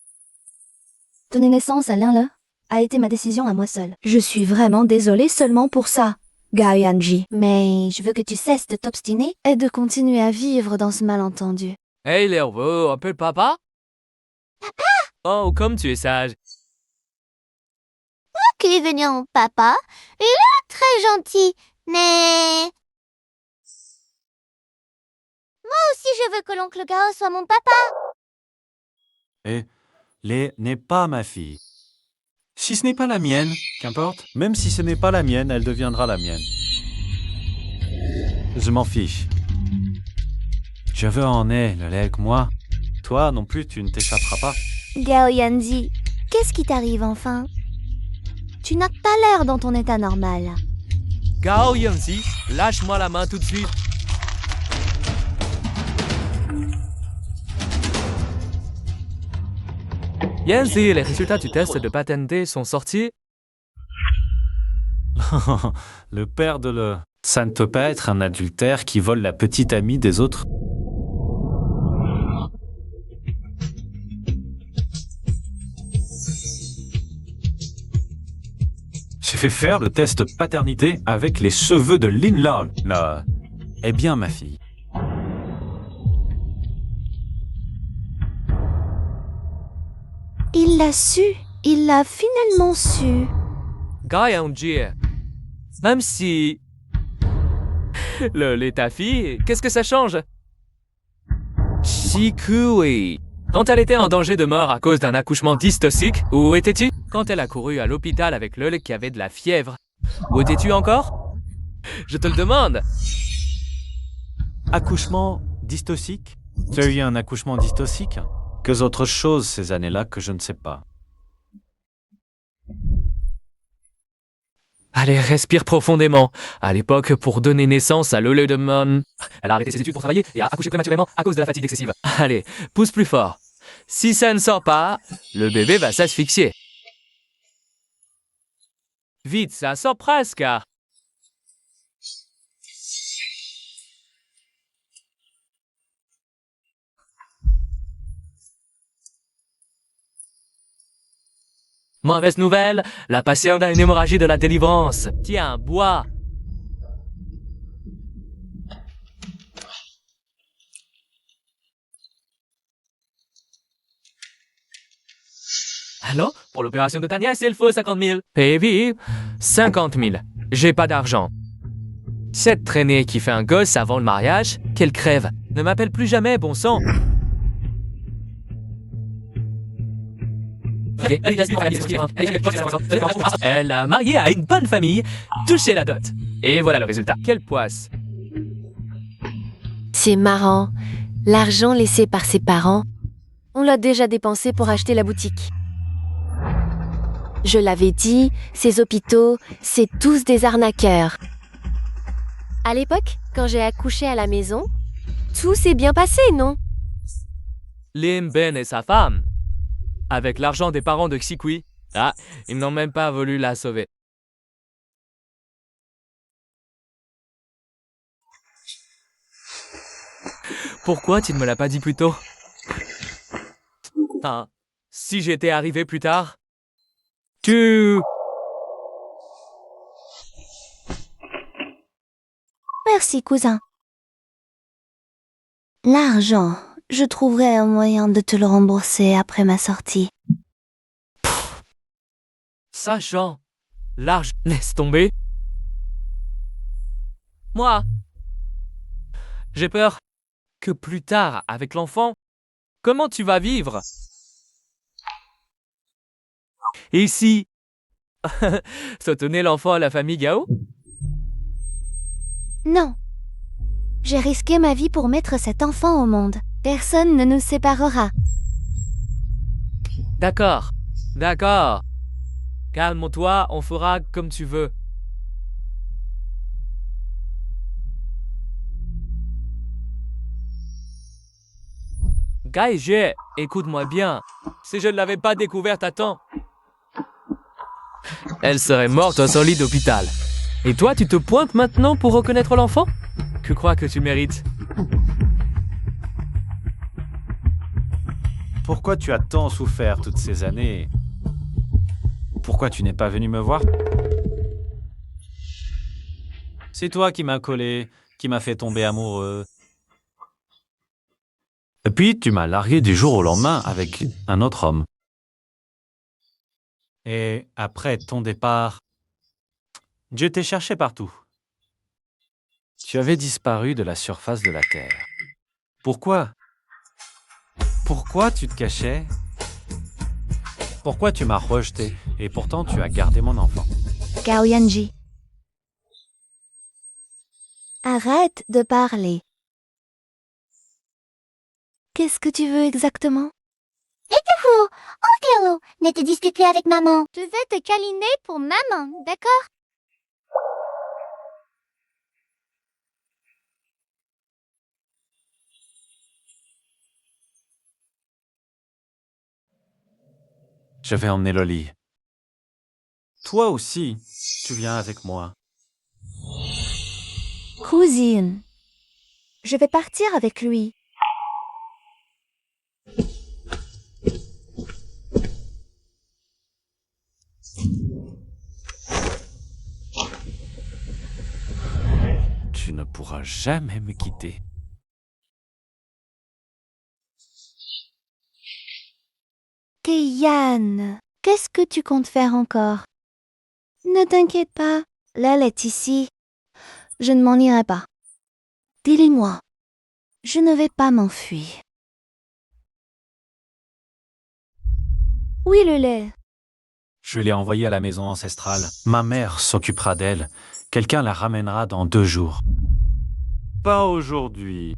Donner naissance à l'un a été ma décision à moi seule. Je suis vraiment désolée seulement pour ça, Gao Yanji. Mais je veux que tu cesses de t'obstiner et de continuer à vivre dans ce malentendu. Hey, Lervo, appelle papa. Papa! Oh, comme tu es sage. Qui est venu en papa? Il est très gentil, mais... Moi aussi je veux que l'oncle Gao soit mon papa. Et Lé n'est pas ma fille. Si ce n'est pas la mienne, qu'importe. Même si ce n'est pas la mienne, elle deviendra la mienne. Je m'en fiche. Je veux en ai le lait que moi. Toi non plus, tu ne t'échapperas pas. Gao Yanji, qu'est-ce qui t'arrive enfin? Tu n'as pas l'air dans ton état normal. Gao Yanji, lâche-moi la main tout de suite. Yanji, les résultats du test de paternité sont sortis. Le père de le... Ça ne peut pas être un adultère qui vole la petite amie des autres. J'ai fait faire le test de paternité avec les cheveux de Lin Lao. Là. Eh bien, ma fille. Il l'a su. Il l'a finalement su. Gao Yanji, même si... Le lait ta fille, qu'est-ce que ça change? Shikui. Quand elle était en danger de mort à cause d'un accouchement dystocique, où étais-tu? Quand elle a couru à l'hôpital avec le lait qui avait de la fièvre, où étais-tu encore? Je te le demande. Accouchement dystocique? Tu as eu un accouchement dystocique? Que autre chose ces années-là que je ne sais pas. Allez, respire profondément. À l'époque, pour donner naissance à Lele de Mon, elle a arrêté ses études pour travailler et a accouché prématurément à cause de la fatigue excessive. Allez, pousse plus fort. Si ça ne sort pas, le bébé va s'asphyxier. Vite, ça sort presque. Mauvaise nouvelle, la patiente a une hémorragie de la délivrance. Tiens, bois. Alors, pour l'opération de ta nièce, il faut 50 000. Baby, 50 000. J'ai pas d'argent. Cette traînée qui fait un gosse avant le mariage, qu'elle crève. Ne m'appelle plus jamais, bon sang. Elle a marié à une bonne famille, touché la dot. Et voilà le résultat. Quelle poisse. C'est marrant. L'argent laissé par ses parents, on l'a déjà dépensé pour acheter la boutique. Je l'avais dit, ces hôpitaux, c'est tous des arnaqueurs. À l'époque, quand j'ai accouché à la maison, tout s'est bien passé, non? Lim Ben et sa femme, avec l'argent des parents de Xikui, ils n'ont même pas voulu la sauver. Pourquoi tu ne me l'as pas dit plus tôt? Si j'étais arrivé plus tard, Merci, cousin. L'argent, je trouverai un moyen de te le rembourser après ma sortie. Sachant l'argent, laisse tomber. Moi, j'ai peur que plus tard, avec l'enfant, comment tu vas vivre? Et si soutenez l'enfant à la famille Gao? Non. J'ai risqué ma vie pour mettre cet enfant au monde. Personne ne nous séparera. D'accord, d'accord. Calme-toi, on fera comme tu veux. Gaïjé, écoute-moi bien. Si je ne l'avais pas découverte à temps, elle serait morte dans son lit d'hôpital. Et toi, tu te pointes maintenant pour reconnaître l'enfant? Que crois que tu mérites? Pourquoi tu as tant souffert toutes ces années? Pourquoi tu n'es pas venu me voir? C'est toi qui m'as collé, qui m'as fait tomber amoureux. Et puis tu m'as largué du jour au lendemain avec un autre homme. Et après ton départ, je t'ai cherché partout. Tu avais disparu de la surface de la Terre. Pourquoi? Pourquoi tu te cachais? Pourquoi tu m'as rejeté et pourtant tu as gardé mon enfant? Gao Yanji. Arrête de parler. Qu'est-ce que tu veux exactement? Oh, Cléo, ne te dispute plus avec maman. Je vais te câliner pour maman, d'accord? Je vais emmener Loli. Toi aussi, tu viens avec moi. Cousine. Je vais partir avec lui. Tu ne pourras jamais me quitter. Keyan, qu'est-ce que tu comptes faire encore? Ne t'inquiète pas, l'aile est ici. Je ne m'en irai pas. Dis-le-moi. Je ne vais pas m'enfuir. Oui, le lait. Je l'ai envoyée à la maison ancestrale. Ma mère s'occupera d'elle. Quelqu'un la ramènera dans 2 jours. Pas aujourd'hui.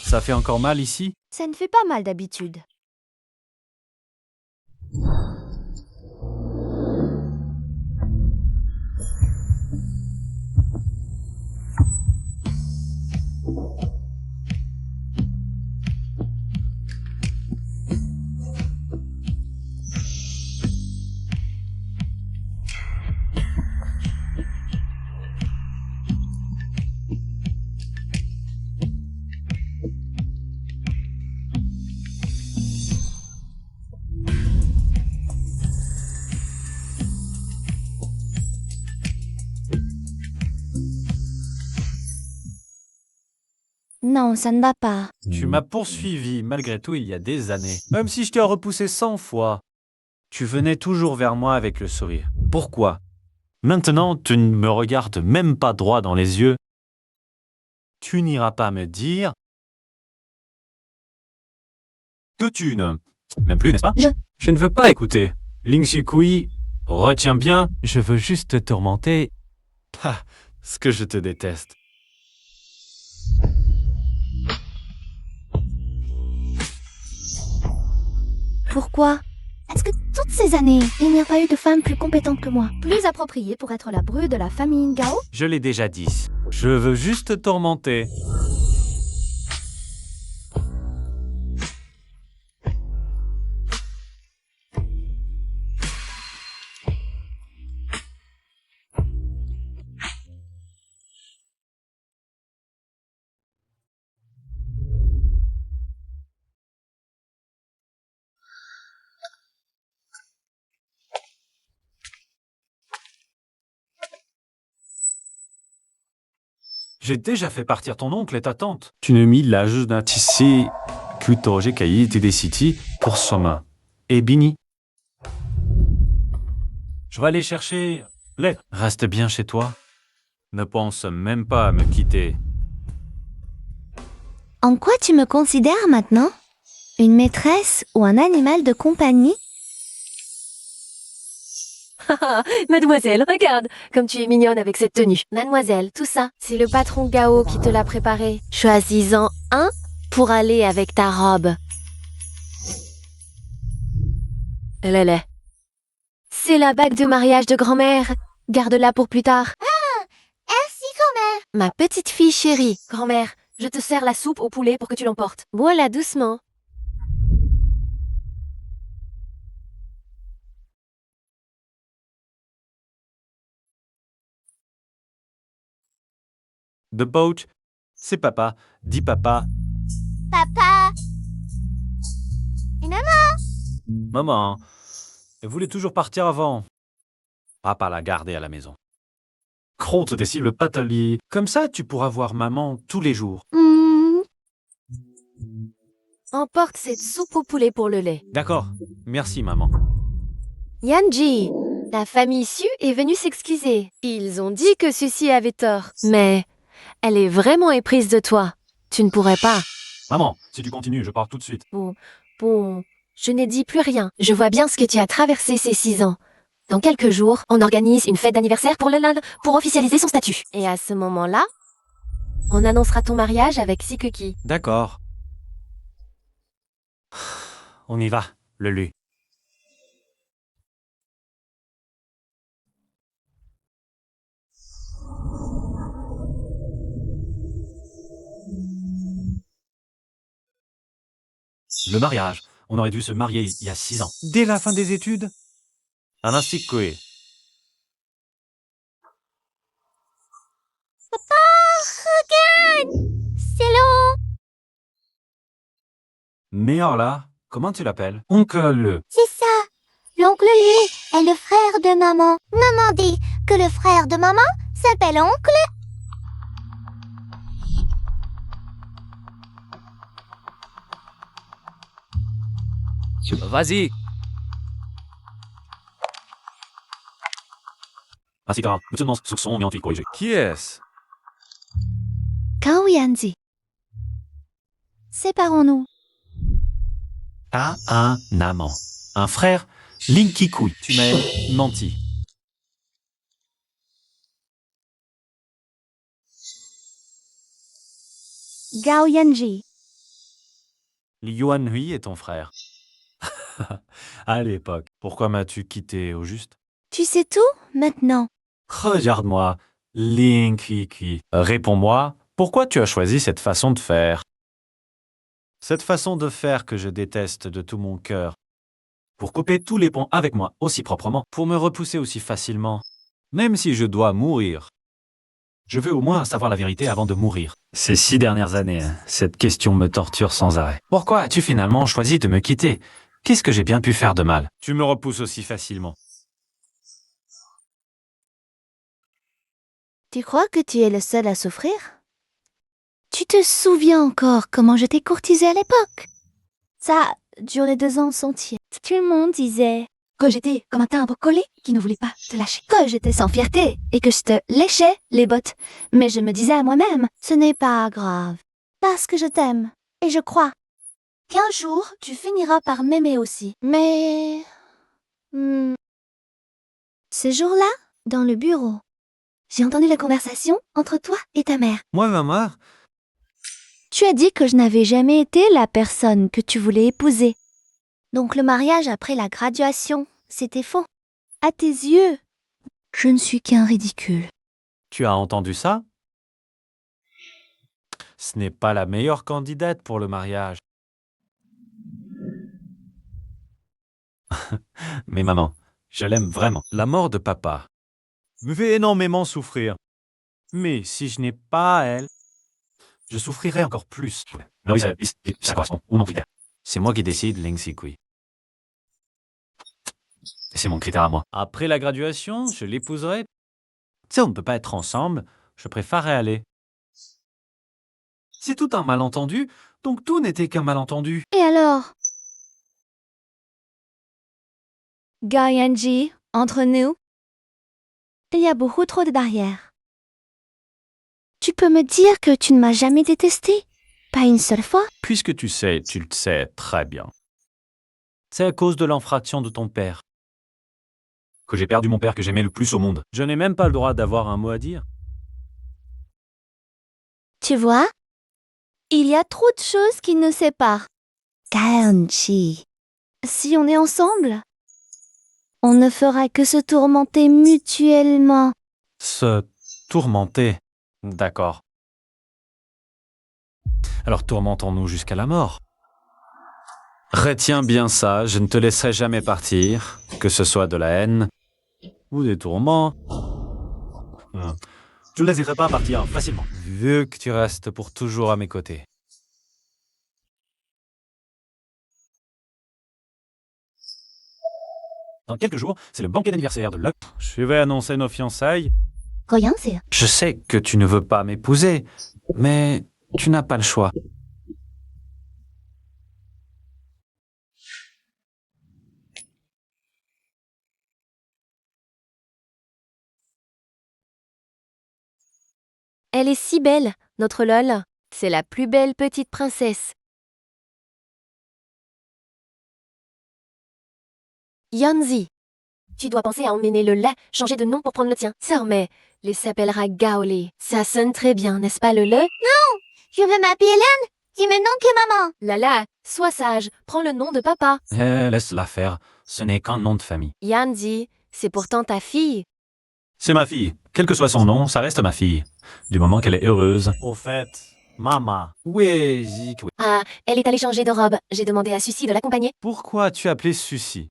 Ça fait encore mal ici? Ça ne fait pas mal d'habitude. Non, ça ne va pas. Tu m'as poursuivi malgré tout il y a des années. Même si je t'ai repoussé 100 fois. Tu venais toujours vers moi avec le sourire. Pourquoi? Maintenant, tu ne me regardes même pas droit dans les yeux. Tu n'iras pas me dire que tu ne m'aimes plus, n'est-ce pas? Je ne veux pas écouter. Ling Xikui, retiens bien, je veux juste te tourmenter. Ah, ce que je te déteste. Pourquoi? Est-ce que toutes ces années, il n'y a pas eu de femme plus compétente que moi, plus appropriée pour être la bru de la famille Gao? Je l'ai déjà dit. Je veux juste te tourmenter. J'ai déjà fait partir ton oncle et ta tante. Tu ne mis l'âge d'un tissu kutoje kai te décidi pour soma. Et bini. Je vais aller chercher l'aide. Reste bien chez toi. Ne pense même pas à me quitter. En quoi tu me considères maintenant? Une maîtresse ou un animal de compagnie? Mademoiselle, regarde, comme tu es mignonne avec cette tenue. Mademoiselle, tout ça, c'est le patron Gao qui te l'a préparé. Choisis-en un pour aller avec ta robe. Elle est. C'est la bague de mariage de grand-mère. Garde-la pour plus tard. Merci, grand-mère. Ma petite fille chérie. Grand-mère, je te sers la soupe au poulet pour que tu l'emportes. Voilà, doucement. The boat, c'est papa. Dis papa. Papa. Et maman. Maman, elle voulait toujours partir avant. Papa l'a gardée à la maison. Crotte des cibles patelier. Comme ça, tu pourras voir maman tous les jours. Emporte cette soupe au poulet pour le lait. D'accord. Merci, maman. Yanji, la famille Su est venue s'excuser. Ils ont dit que Suzy avait tort. Mais elle est vraiment éprise de toi. Tu ne pourrais pas. Maman, si tu continues, je pars tout de suite. Bon, je n'ai dit plus rien. Je vois bien ce que tu as traversé ces 6 ans. Dans quelques jours, on organise une fête d'anniversaire pour pour officialiser son statut. Et à ce moment-là, on annoncera ton mariage avec Sikuki. D'accord. On y va, le lu. Le mariage. On aurait dû se marier il y a 6 ans. Dès la fin des études? Anasikue. C'est long. Mais alors là, comment tu l'appelles? Oncle. C'est ça. L'oncle lui est le frère de maman. Maman dit que le frère de maman s'appelle oncle. Vas-y, Qui est-ce? Gao Yanji. Séparons-nous. T'as un amant. Un frère, Linkikui. Tu m'as menti. Gao Yanji. Yuan Hui est ton frère. À l'époque, pourquoi m'as-tu quitté au juste? Tu sais tout maintenant? Regarde-moi, Linkikui. Réponds-moi, pourquoi tu as choisi cette façon de faire? Cette façon de faire que je déteste de tout mon cœur. Pour couper tous les ponts avec moi aussi proprement. Pour me repousser aussi facilement. Même si je dois mourir. Je veux au moins savoir la vérité avant de mourir. Ces 6 dernières années, cette question me torture sans arrêt. Pourquoi as-tu finalement choisi de me quitter? Qu'est-ce que j'ai bien pu faire de mal? Tu me repousses aussi facilement. Tu crois que tu es le seul à souffrir? Tu te souviens encore comment je t'ai courtisée à l'époque? Ça a duré 2 ans entiers. Tout le monde disait que j'étais comme un timbre collé qui ne voulait pas te lâcher. Que j'étais sans fierté et que je te léchais les bottes. Mais je me disais à moi-même, ce n'est pas grave. Parce que je t'aime. Et je crois qu'un jour, tu finiras par m'aimer aussi. Mais... Ce jour-là, dans le bureau, j'ai entendu la conversation entre toi et ta mère. Moi, maman, Tu as dit que je n'avais jamais été la personne que tu voulais épouser. Donc le mariage après la graduation, c'était faux. À tes yeux, je ne suis qu'un ridicule. tu as entendu ça? Ce n'est pas la meilleure candidate pour le mariage. Mais maman, je l'aime vraiment. La mort de papa me fait énormément souffrir. Mais si je n'ai pas elle, je souffrirai encore plus. Non, ça correspond ou non. C'est moi qui décide, Ling Sikui. C'est mon critère à moi. Après la graduation, je l'épouserai. Tu sais, on ne peut pas être ensemble. Je préférerais aller. C'est tout un malentendu, donc tout n'était qu'un malentendu. Et alors? Gaoyanji, entre nous, il y a beaucoup trop de barrières. Tu peux me dire que tu ne m'as jamais détesté? Pas une seule fois? Puisque tu sais, tu le sais très bien. C'est à cause de l'infraction de ton père que j'ai perdu mon père que j'aimais le plus au monde. Je n'ai même pas le droit d'avoir un mot à dire. Tu vois? Il y a trop de choses qui nous séparent. Gaoyanji, si on est ensemble, on ne fera que se tourmenter mutuellement. Se tourmenter. D'accord. Alors tourmentons-nous jusqu'à la mort. Retiens bien ça, je ne te laisserai jamais partir, que ce soit de la haine ou des tourments. Je ne laisserai pas partir facilement. Vu que tu restes pour toujours à mes côtés. Dans quelques jours, c'est le banquet d'anniversaire de Luck. Je vais annoncer nos fiançailles. Gaoyanji, Je sais que tu ne veux pas m'épouser, mais tu n'as pas le choix. Elle est si belle, notre Lol. C'est la plus belle petite princesse. Yanzi, tu dois penser à emmener le lait, changer de nom pour prendre le tien. Désormais, il s'appellera Gaolé. Ça sonne très bien, n'est-ce pas, le lait? Je veux m'appeler Hélène. Dis-moi non que maman. Lala, sois sage, prends le nom de papa. Laisse-la faire, ce n'est qu'un nom de famille. Yanzi, c'est pourtant ta fille. C'est ma fille. Quel que soit son nom, ça reste ma fille. Du moment qu'elle est heureuse. Au fait, maman. Oui, Zik. Ah, elle est allée changer de robe. J'ai demandé à Suzy de l'accompagner. Pourquoi tu as appelé Sucy?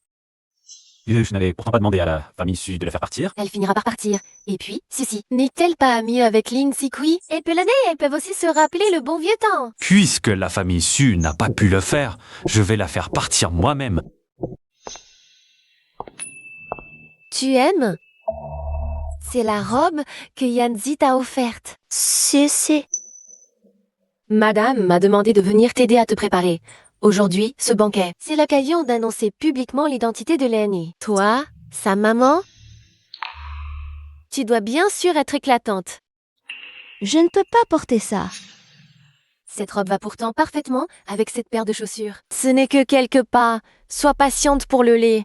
Je n'avais pourtant pas demandé à la famille Su de la faire partir. Elle finira par partir. Et puis, Suzy, n'est-elle pas amie avec Lin Sikui? Et Pelonné, elles peuvent aussi se rappeler le bon vieux temps. Puisque la famille Su n'a pas pu le faire, je vais la faire partir moi-même. Tu aimes? C'est la robe que Yanzi t'a offerte. c'est... Madame m'a demandé de venir t'aider à te préparer. Aujourd'hui, ce banquet, c'est l'occasion d'annoncer publiquement l'identité de Lenny. Toi, sa maman, tu dois bien sûr être éclatante. Je ne peux pas porter ça. Cette robe va pourtant parfaitement avec cette paire de chaussures. Ce n'est que quelques pas. Sois patiente pour le lait.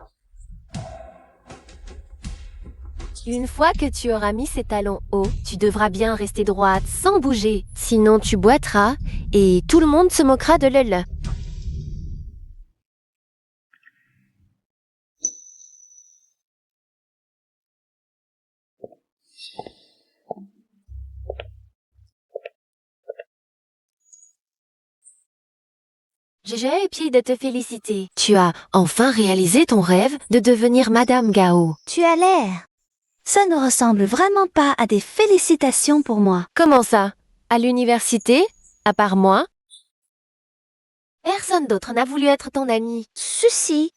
Une fois que tu auras mis ces talons hauts, tu devras bien rester droite sans bouger. Sinon, tu boiteras et tout le monde se moquera de Lele. J'ai puis de te féliciter. Tu as enfin réalisé ton rêve de devenir Madame Gao. Tu as l'air. Ça ne ressemble vraiment pas à des félicitations pour moi. Comment ça? À l'université? À part moi? Personne d'autre n'a voulu être ton ami. Ceci.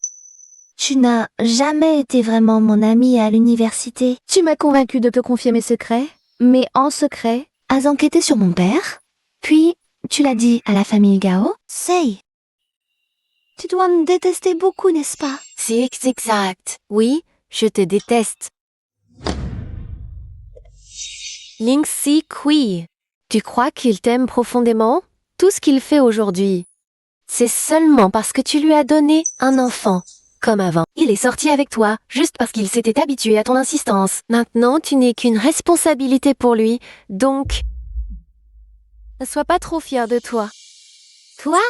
Tu n'as jamais été vraiment mon ami à l'université. Tu m'as convaincu de te confier mes secrets, mais en secret, as enquêté sur mon père Puis, tu l'as dit à la famille Gao? Sei. Tu dois me détester beaucoup, n'est-ce pas? C'est exact. Oui, je te déteste. Ling Si Kui, tu crois qu'il t'aime profondément? Tout ce qu'il fait aujourd'hui, c'est seulement parce que tu lui as donné un enfant. Comme avant, il est sorti avec toi, juste parce qu'il s'était habitué à ton insistance. Maintenant, tu n'es qu'une responsabilité pour lui, donc... Ne sois pas trop fier de toi. Toi,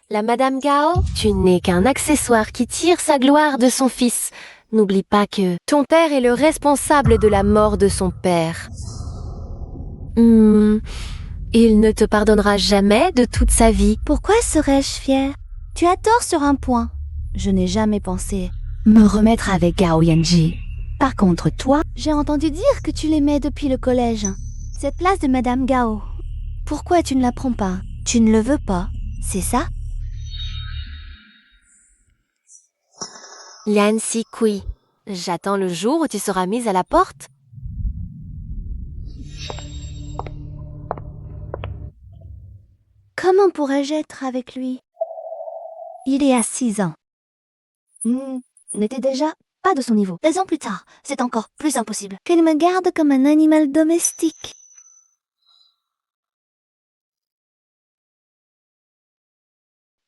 la Madame Gao, tu n'es qu'un accessoire qui tire sa gloire de son fils. N'oublie pas que ton père est le responsable de la mort de son père. Il ne te pardonnera jamais de toute sa vie. Pourquoi serais-je fière? Tu as tort sur un point. Je n'ai jamais pensé me remettre avec Gao Yanji. Par contre, toi, j'ai entendu dire que tu l'aimais depuis le collège. Cette place de Madame Gao, pourquoi tu ne la prends pas? Tu ne le veux pas, c'est ça? Lian Si Kui, j'attends le jour où tu seras mise à la porte. Comment pourrais-je être avec lui? Il est à 6 ans. N'était déjà pas de son niveau. 2 ans plus tard, c'est encore plus impossible. Qu'elle me garde comme un animal domestique.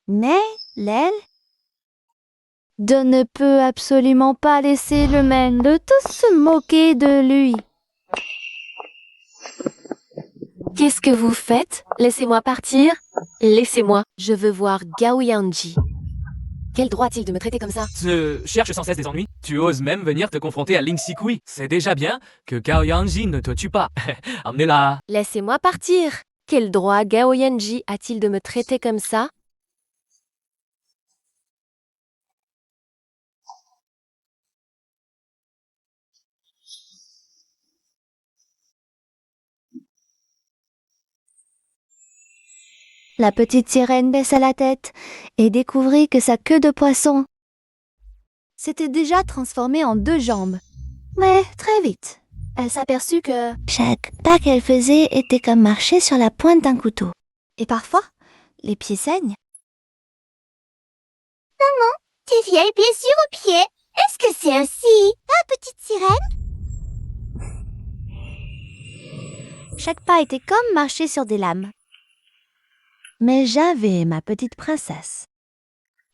Mais, Lel, de ne peut absolument pas laisser le même de tous se moquer de lui. Qu'est-ce que vous faites? Laissez-moi partir. Laissez-moi. Je veux voir Gao Yanji. Quel droit a-t-il de me traiter comme ça? Tu cherches sans cesse des ennuis. Tu oses même venir te confronter à Ling Si Kui. C'est déjà bien que Gao Yanji ne te tue pas. Emmenez-la. Laissez-moi partir. Quel droit Gao Yanji a-t-il de me traiter comme ça? La petite sirène baissa la tête et découvrit que sa queue de poisson s'était déjà transformée en 2 jambes. Mais très vite, elle s'aperçut que chaque pas qu'elle faisait était comme marcher sur la pointe d'un couteau. Et parfois, les pieds saignent. Tes vieilles blessures aux pieds. Est-ce que c'est ainsi, petite sirène? Chaque pas était comme marcher sur des lames. Mais j'avais ma petite princesse.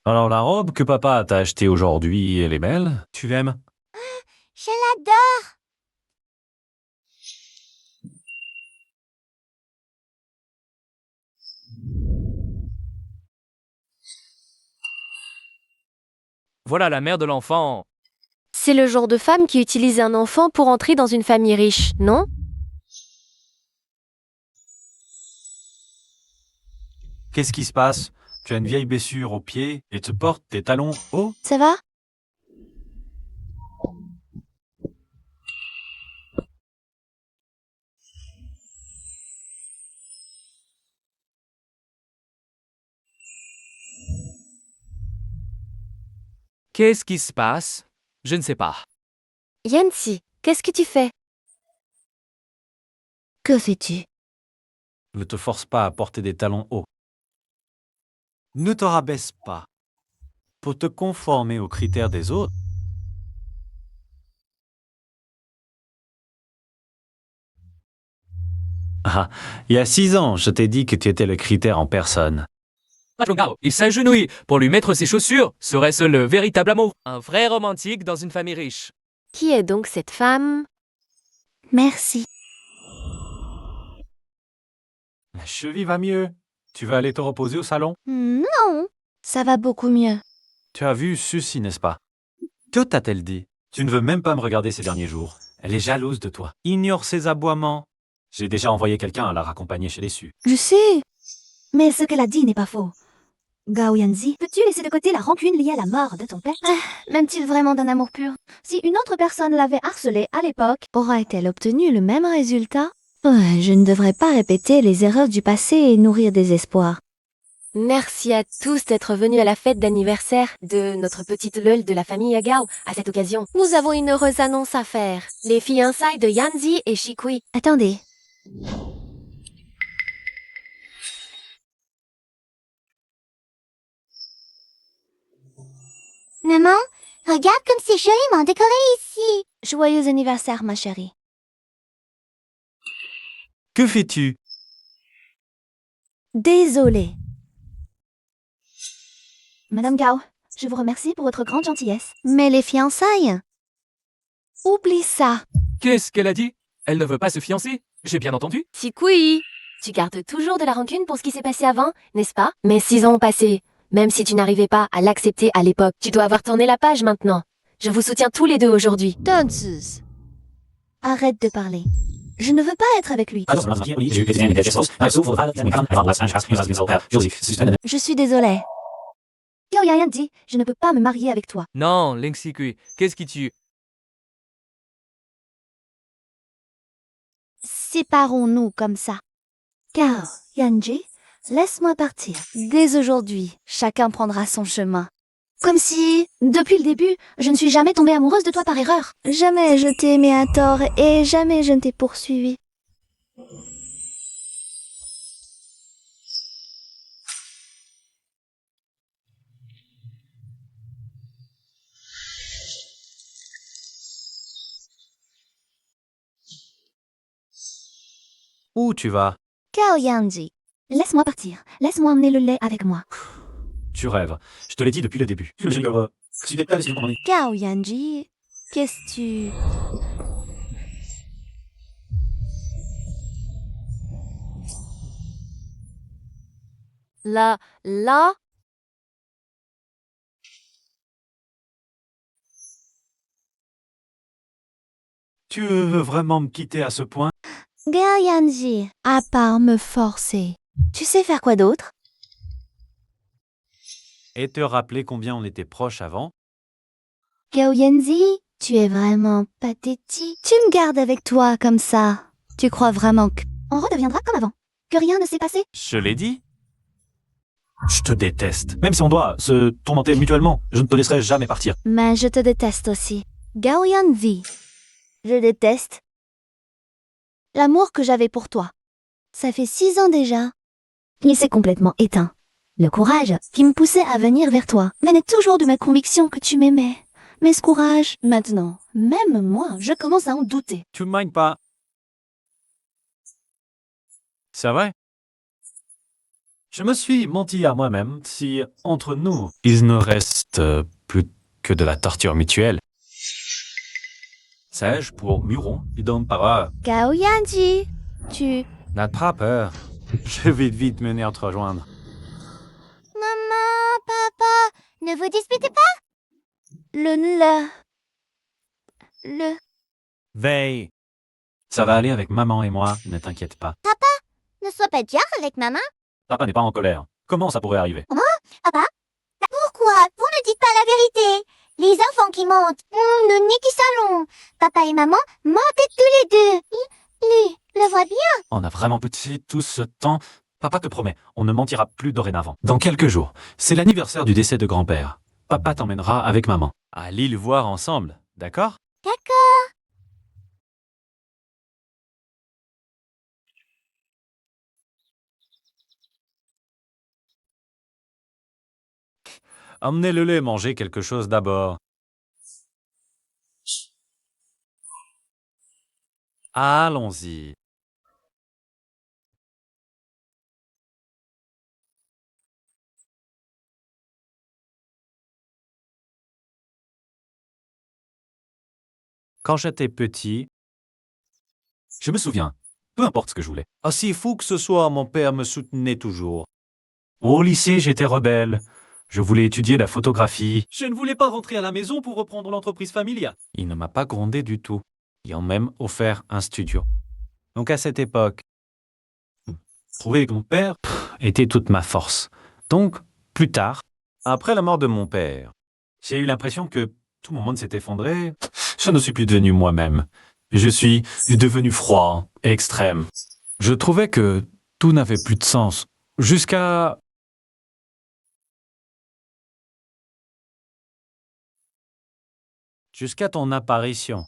Alors la robe que papa t'a achetée aujourd'hui, elle est belle? Tu l'aimes? Je l'adore. Voilà la mère de l'enfant. C'est le genre de femme qui utilise un enfant pour entrer dans une famille riche, non? Qu'est-ce qui se passe? Tu as une vieille blessure au pied et te portes tes talons hauts? Ça va? Qu'est-ce qui se passe? Je ne sais pas. Yancy, qu'est-ce que tu fais? Que fais-tu? Ne te force pas à porter des talons hauts. Ne te rabaisse pas. Pour te conformer aux critères des autres. Ah, il y a 6 ans, je t'ai dit que tu étais le critère en personne. Il s'agenouille pour lui mettre ses chaussures. Serait-ce le véritable amour? Un vrai romantique dans une famille riche. Qui est donc cette femme? Merci. La cheville va mieux. Tu vas aller te reposer au salon? Non, ça va beaucoup mieux. Tu as vu Suzy, n'est-ce pas? Que t'a-t-elle dit? Tu ne veux même pas me regarder ces derniers jours. Elle est jalouse de toi. Ignore ses aboiements. J'ai déjà envoyé quelqu'un à la raccompagner chez les Su. Je sais. Mais ce qu'elle a dit n'est pas faux. Gao Yanzi, peux-tu laisser de côté la rancune liée à la mort de ton père? M'aime-t-il vraiment d'un amour pur? Si une autre personne l'avait harcelé à l'époque, aurait-elle obtenu le même résultat? Je ne devrais pas répéter les erreurs du passé et nourrir des espoirs. Merci à tous d'être venus à la fête d'anniversaire de notre petite Leul de la famille Yagao. À cette occasion, nous avons une heureuse annonce à faire. Les fiançailles de Yanzi et Shikui. Attendez. Maman, regarde comme c'est joliment décoré ici. Joyeux anniversaire, ma chérie. Que fais-tu? Désolée. Madame Gao, je vous remercie pour votre grande gentillesse. Mais les fiançailles? Oublie ça. Qu'est-ce qu'elle a dit? Elle ne veut pas se fiancer? J'ai bien entendu? Tikui, tu gardes toujours de la rancune pour ce qui s'est passé avant, n'est-ce pas? Mais 6 ans ont passé. Même si tu n'arrivais pas à l'accepter à l'époque, tu dois avoir tourné la page maintenant. Je vous soutiens tous les deux aujourd'hui. Tonsus. Arrête de parler. Je ne veux pas être avec lui. Je suis désolée. Gao Yanji, je ne peux pas me marier avec toi. Non, Ling Sikui, qu'est-ce qui tue? Séparons-nous comme ça. Gao Yanji, laisse-moi partir. Dès aujourd'hui, chacun prendra son chemin. Comme si, depuis le début, je ne suis jamais tombée amoureuse de toi par erreur. Jamais je t'ai aimé à tort et jamais je ne t'ai poursuivi. Où tu vas? Gao Yanji, laisse-moi partir. Laisse-moi emmener le lait avec moi. Tu rêves. Je te l'ai dit depuis le début. Gao Yanji, qu'est-ce que tu... Là, Tu veux vraiment me quitter à ce point? Gao Yanji, à part me forcer, tu sais faire quoi d'autre? Et te rappeler combien on était proches avant? Gao Yanji, tu es vraiment pathétique. Tu me gardes avec toi comme ça. Tu crois vraiment que... On redeviendra comme avant. Que rien ne s'est passé. Je l'ai dit. Je te déteste. Même si on doit se tourmenter mutuellement, je ne te laisserai jamais partir. Mais je te déteste aussi. Gao Yanji, je déteste l'amour que j'avais pour toi. Ça fait 6 ans déjà. Il s'est complètement éteint. Le courage qui me poussait à venir vers toi venait toujours de ma conviction que tu m'aimais. Mais ce courage, maintenant, même moi, je commence à en douter. Tu me mindes pas. C'est vrai? Je me suis menti à moi-même si, entre nous, il ne reste plus que de la torture mutuelle. Sais-je pour Muron, il donne par... Gao Yanji, tu... N'as pas peur. Je vais vite venir te rejoindre. Maman, papa, ne vous disputez pas? Le... Veille. Ça va aller avec maman et moi, ne t'inquiète pas. Ne sois pas dur avec maman. Papa n'est pas en colère. Comment ça pourrait arriver? Pourquoi? Vous ne dites pas la vérité. Les enfants qui mentent ont le nez qui s'allonge. Papa et maman mentaient tous les deux. Le voit bien. On a vraiment petit tout ce temps. Papa te promet, on ne mentira plus dorénavant. Dans quelques jours, c'est l'anniversaire du décès de grand-père. Papa t'emmènera avec maman. À l'île voir ensemble, d'accord? D'accord. Emmenez-le manger quelque chose d'abord. Allons-y. Quand j'étais petit, je me souviens, peu importe ce que je voulais. Aussi fou que ce soit, mon père me soutenait toujours. Au lycée, j'étais rebelle. Je voulais étudier la photographie. Je ne voulais pas rentrer à la maison pour reprendre l'entreprise familiale. Il ne m'a pas grondé du tout. Ils ont même offert un studio. Donc à cette époque, trouver que mon père était toute ma force. Donc, plus tard, après la mort de mon père, j'ai eu l'impression que tout mon monde s'est effondré. Je ne suis plus devenu moi-même. Je suis devenu froid, extrême. Je trouvais que tout n'avait plus de sens. Jusqu'à ton apparition.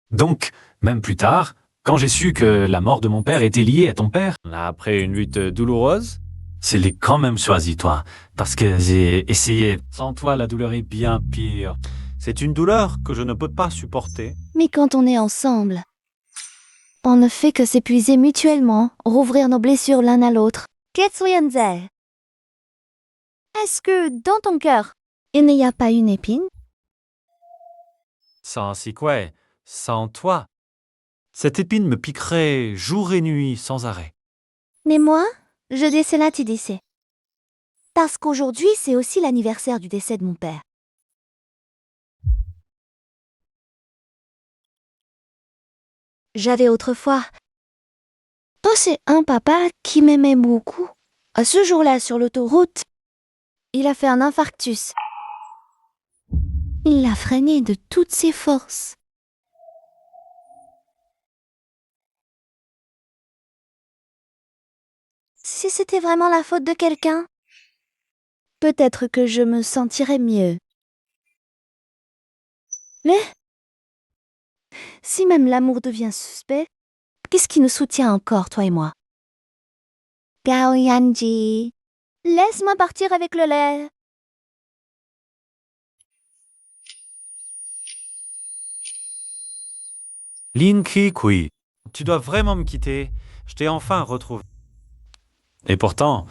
Donc, même plus tard, quand j'ai su que la mort de mon père était liée à ton père, après une lutte douloureuse, C'est l'ai quand même choisi, toi, parce que j'ai essayé. Sans toi, la douleur est bien pire. C'est une douleur que je ne peux pas supporter. Mais quand on est ensemble, on ne fait que s'épuiser mutuellement, rouvrir nos blessures l'un à l'autre. Ketsuyenze. Est-ce que, dans ton cœur, il n'y a pas une épine? Sans Sikwe, sans toi, cette épine me piquerait jour et nuit sans arrêt. Mais moi, je dis cela, tu dis c'est. Parce qu'aujourd'hui, c'est aussi l'anniversaire du décès de mon père. J'avais autrefois aussi un papa qui m'aimait beaucoup. À ce jour-là, sur l'autoroute, il a fait un infarctus. Il l'a freiné de toutes ses forces. Si c'était vraiment la faute de quelqu'un, peut-être que je me sentirais mieux. Mais si même l'amour devient suspect, qu'est-ce qui nous soutient encore, toi et moi? Gao Yanji, laisse-moi partir avec le lait. Linky Kui, tu dois vraiment me quitter. Je t'ai enfin retrouvé. Et pourtant,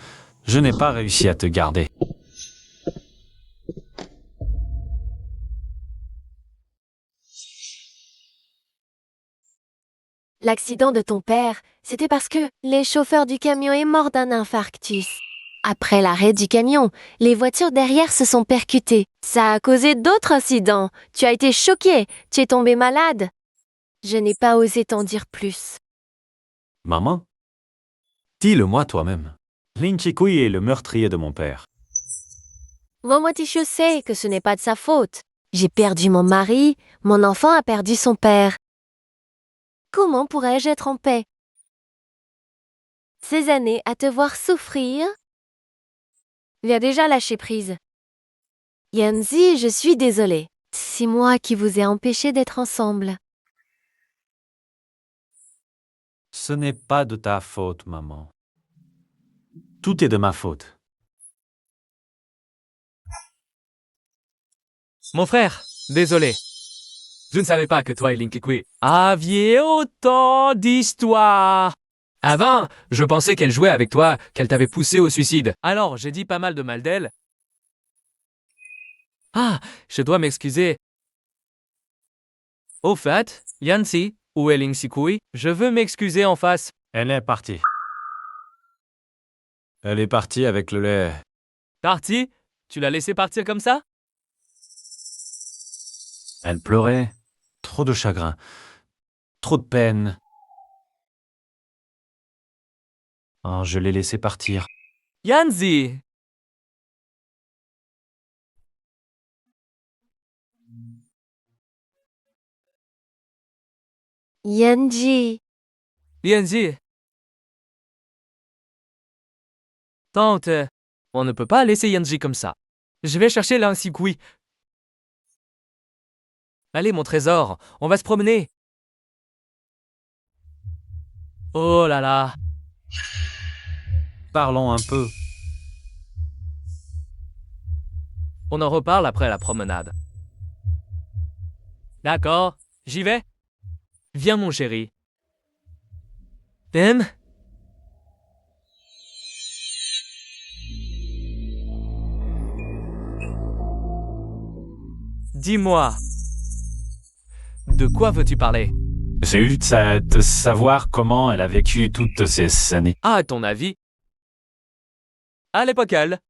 je n'ai pas réussi à te garder. L'accident de ton père, c'était parce que les chauffeurs du camion est mort d'un infarctus. Après l'arrêt du camion, les voitures derrière se sont percutées. Ça a causé d'autres incidents. Tu as été choqué, tu es tombé malade. Je n'ai pas osé t'en dire plus. Maman? Dis-le-moi toi-même. Linky Kui est le meurtrier de mon père. Momotishu sait que ce n'est pas de sa faute. J'ai perdu mon mari, mon enfant a perdu son père. Comment pourrais-je être en paix? Ces années à te voir souffrir? Viens déjà lâcher prise. Yanzi, je suis désolée. C'est moi qui vous ai empêché d'être ensemble. Ce n'est pas de ta faute, maman. Tout est de ma faute. Mon frère, désolé. Je ne savais pas que toi et Linky Kui aviez autant d'histoires. Avant, je pensais qu'elle jouait avec toi, qu'elle t'avait poussé au suicide. Alors, j'ai dit pas mal de mal d'elle. Ah, je dois m'excuser. Au fait, Yancy, où est Linky Kui? Je veux m'excuser en face. Elle est partie. Elle est partie avec le lait. Parti? Tu l'as laissé partir comme ça? Elle pleurait. Trop de chagrin. Trop de peine. Oh, je l'ai laissé partir. Yanzi! Yanji, Yanzi! Tante, on ne peut pas laisser Yanji comme ça. Je vais chercher Linky Kui. Allez, mon trésor, on va se promener. Oh là là. Parlons un peu. On en reparle après la promenade. D'accord, j'y vais. Viens, mon chéri. T'aimes? Dis-moi. De quoi veux-tu parler? J'ai eu de savoir comment elle a vécu toutes ces années. À ton avis? À l'époque, elle.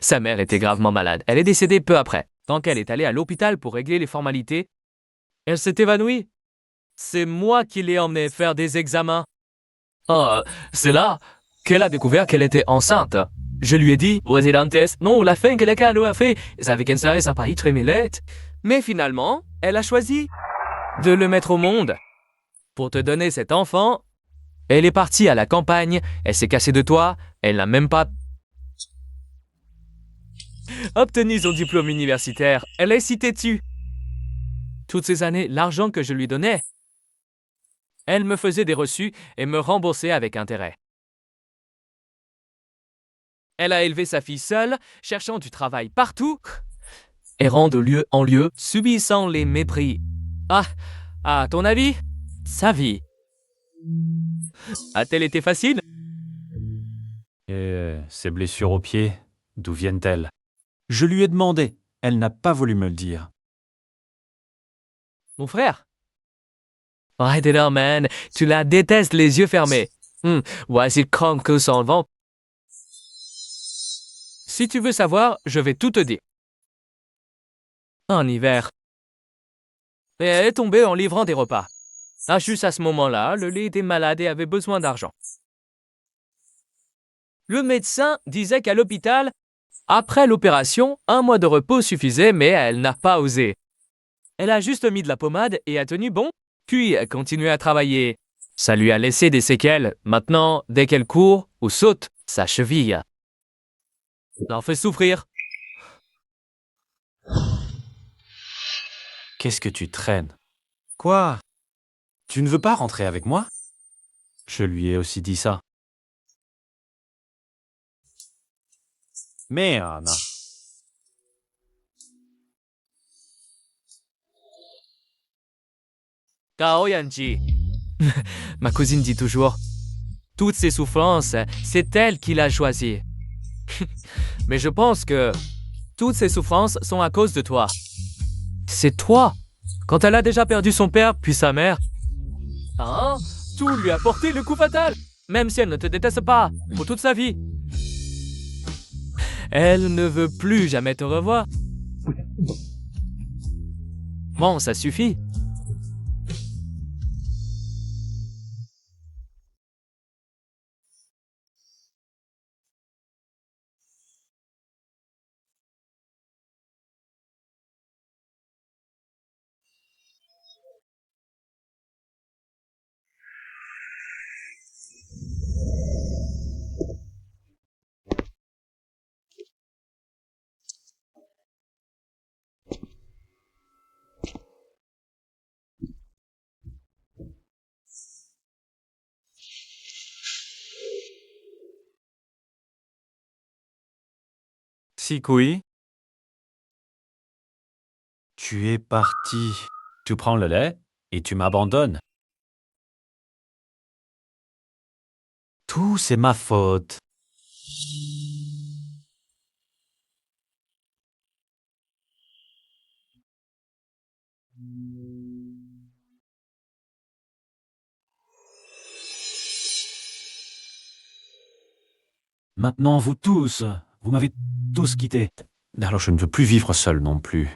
Sa mère était gravement malade. Elle est décédée peu après. Tant qu'elle est allée à l'hôpital pour régler les formalités, elle s'est évanouie. C'est moi qui l'ai emmenée faire des examens. Oh, c'est là qu'elle a découvert qu'elle était enceinte. Je lui ai dit, résidentes, non, la fin que la cano a fait, ça avec ça paraît très mêlette. Mais finalement, elle a choisi de le mettre au monde. Pour te donner cet enfant, elle est partie à la campagne, elle s'est cassée de toi, elle n'a même pas obtenu son diplôme universitaire, elle est si têtue. Toutes ces années, l'argent que je lui donnais, elle me faisait des reçus et me remboursait avec intérêt. Elle a élevé sa fille seule, cherchant du travail partout, errant de lieu en lieu, subissant les mépris. Ah, à ton avis, sa vie a-t-elle été facile? Et ses blessures aux pieds, d'où viennent-elles? Je lui ai demandé. Elle n'a pas voulu me le dire. Mon frère? Arrête là, man. Tu la détestes les yeux fermés. Voici quand que sans vent. Si tu veux savoir, je vais tout te dire. En hiver. Et elle est tombée en livrant des repas. Ah, juste à ce moment-là, le lait était malade et avait besoin d'argent. Le médecin disait qu'à l'hôpital, après l'opération, 1 mois de repos suffisait, mais elle n'a pas osé. Elle a juste mis de la pommade et a tenu bon, puis a continué à travailler. Ça lui a laissé des séquelles. Maintenant, dès qu'elle court ou saute, sa cheville l'en fait souffrir. Qu'est-ce que tu traînes? Quoi? Tu ne veux pas rentrer avec moi? Je lui ai aussi dit ça. Merde. Gao Yanji. Ma cousine dit toujours, toutes ces souffrances, c'est elle qui l'a choisi. Mais je pense que toutes ces souffrances sont à cause de toi. C'est toi. Quand elle a déjà perdu son père puis sa mère, hein, tout lui a porté le coup fatal. Même si elle ne te déteste pas pour toute sa vie. Elle ne veut plus jamais te revoir. Bon, ça suffit. Sikui, tu es parti. Tu prends le lait et tu m'abandonnes. Tout, c'est ma faute. Maintenant, vous tous, vous m'avez tous quitté. Alors je ne veux plus vivre seul non plus.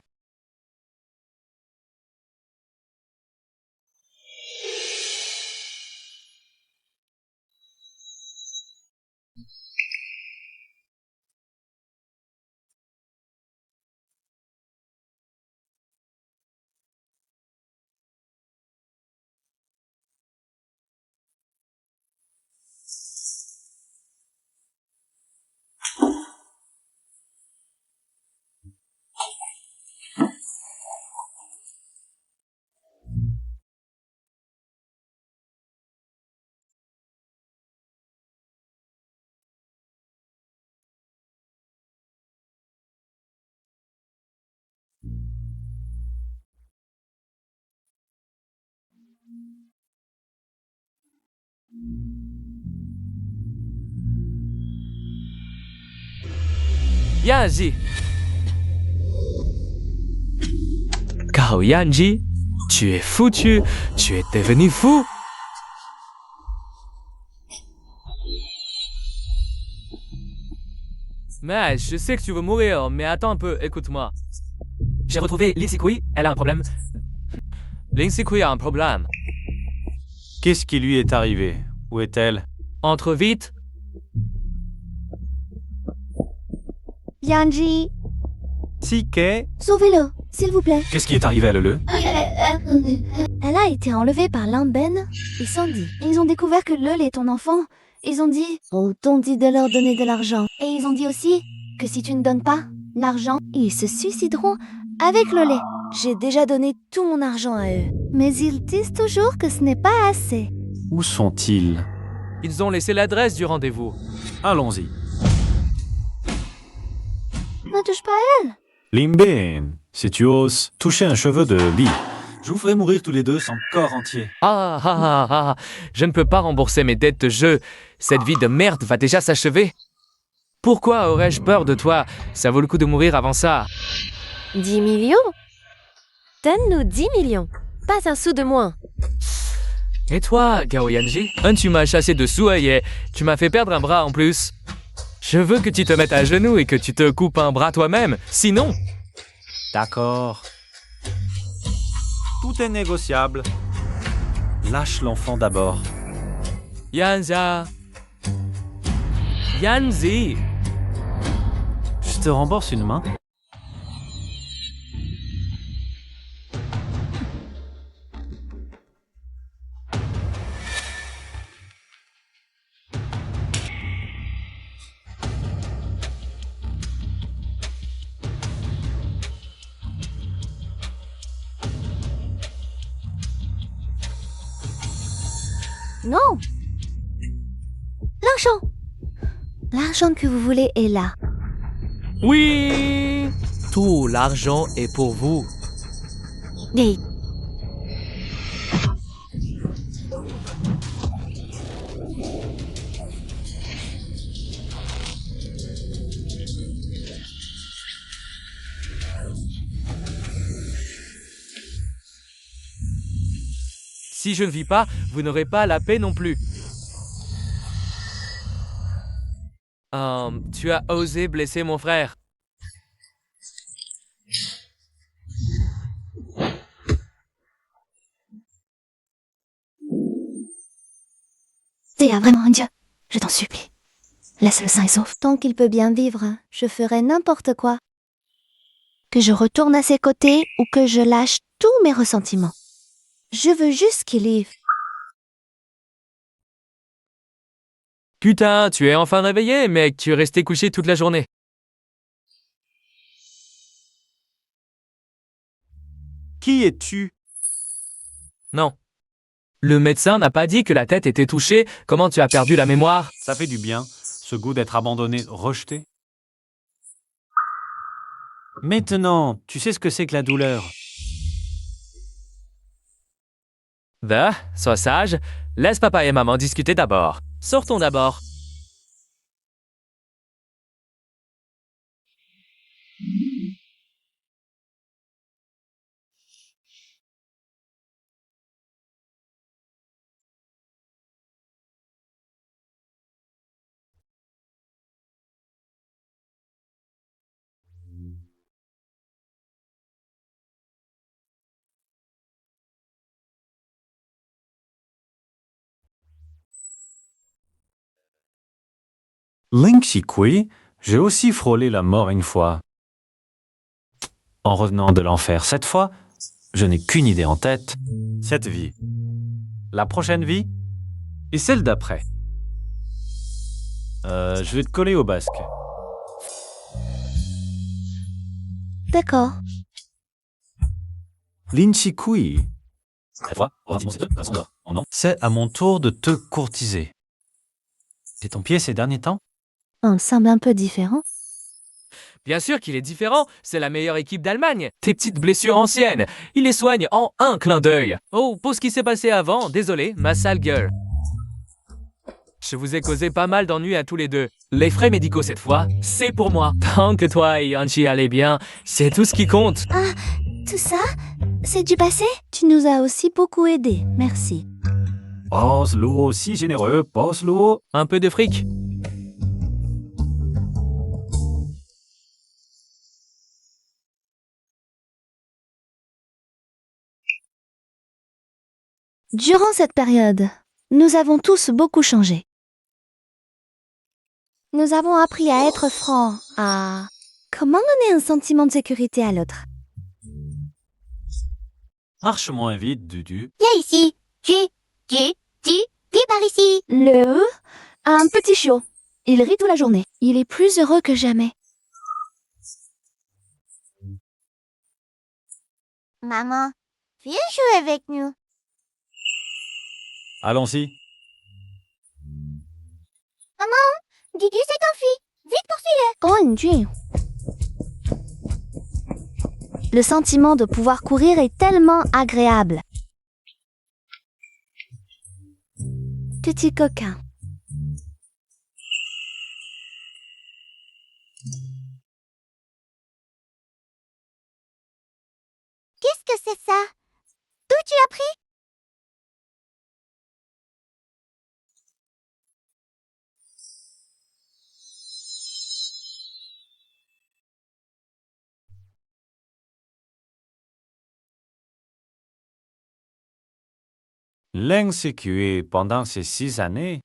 Yanji. Gao Yanji, tu es foutu. Tu es devenu fou. Mais je sais que tu veux mourir, mais attends un peu, écoute-moi. J'ai retrouvé Ling Sikui, elle a un problème. Ling Sikui a un problème. Qu'est-ce qui lui est arrivé? Où est-elle? Entre vite. Yanji, Ticket. sauvez-le, s'il vous plaît. Qu'est-ce qui est arrivé à Lele? Elle a été enlevée par Lamben et Sandy. Ils ont découvert que Lele est ton enfant. Ils ont dit, oh, t'ont dit de leur donner de l'argent. Et ils ont dit aussi que si tu ne donnes pas l'argent, ils se suicideront avec le lait. J'ai déjà donné tout mon argent à eux. Mais ils disent toujours que ce n'est pas assez. Où sont-ils? Ils ont laissé l'adresse du rendez-vous. Allons-y. Ne touche pas à elle. Limbin, si tu oses toucher un cheveu de Li, je vous ferai mourir tous les deux sans corps entier. Ah, ah, ah, ah, je ne peux pas rembourser mes dettes de jeu. Cette vie de merde va déjà s'achever. Pourquoi aurais-je peur de toi? Ça vaut le coup de mourir avant ça. 10 millions? Donne-nous 10 millions. Pas un sou de moins. Et toi, Gao Yanji? Tu m'as chassé de Souhaye et tu m'as fait perdre un bras en plus. Je veux que tu te mettes à genoux et que tu te coupes un bras toi-même. Sinon... D'accord. Tout est négociable. Lâche l'enfant d'abord. Yanza. Yanzi. Je te rembourse une main. Non. L'argent. L'argent que vous voulez est là. Oui. Tout l'argent est pour vous. Des. Si je ne vis pas, vous n'aurez pas la paix non plus. Tu as osé blesser mon frère. Théa, vraiment un dieu. Je t'en supplie. Laisse-le sain et sauf. Tant qu'il peut bien vivre, je ferai n'importe quoi. Que je retourne à ses côtés ou que je lâche tous mes ressentiments. Je veux juste qu'il vive. Putain, tu es enfin réveillé, mec. Tu es resté couché toute la journée. Qui es-tu? Non. Le médecin n'a pas dit que la tête était touchée. Comment tu as perdu la mémoire? Ça fait du bien, ce goût d'être abandonné, rejeté. Maintenant, tu sais ce que c'est que la douleur. Sois sage. Laisse papa et maman discuter d'abord. Sortons d'abord. Ling Xikui, j'ai aussi frôlé la mort une fois. En revenant de l'enfer cette fois, je n'ai qu'une idée en tête. Cette vie. La prochaine vie et celle d'après. Je vais te coller au basque. D'accord. Lin Xikui. C'est à mon tour de te courtiser. C'est ton pied ces derniers temps? On semble un peu différent. Bien sûr qu'il est différent, c'est la meilleure équipe d'Allemagne. Tes petites blessures anciennes, il les soigne en un clin d'œil. Oh, pour ce qui s'est passé avant, désolé, ma sale gueule. Je vous ai causé pas mal d'ennuis à tous les deux. Les frais médicaux cette fois, c'est pour moi. Tant que toi et Yanchi allez bien, c'est tout ce qui compte. Ah, tout ça, c'est du passé? Tu nous as aussi beaucoup aidés, merci. Oslo, si généreux, Oslo. Un peu de fric. Durant cette période, nous avons tous beaucoup changé. Nous avons appris à être francs, à... Comment donner un sentiment de sécurité à l'autre? Marche moins vite, Dudu. Viens ici. Viens par ici. Le a un petit chiot. Il rit toute la journée. Il est plus heureux que jamais. Maman, viens jouer avec nous. Allons-y. Dudu s'est enfui. Vite poursuis-le. Grande Dieu. Le sentiment de pouvoir courir est tellement agréable. Petit coquin. Qu'est-ce que c'est ça? D'où tu as pris? Leng CQ, pendant ces 6 années,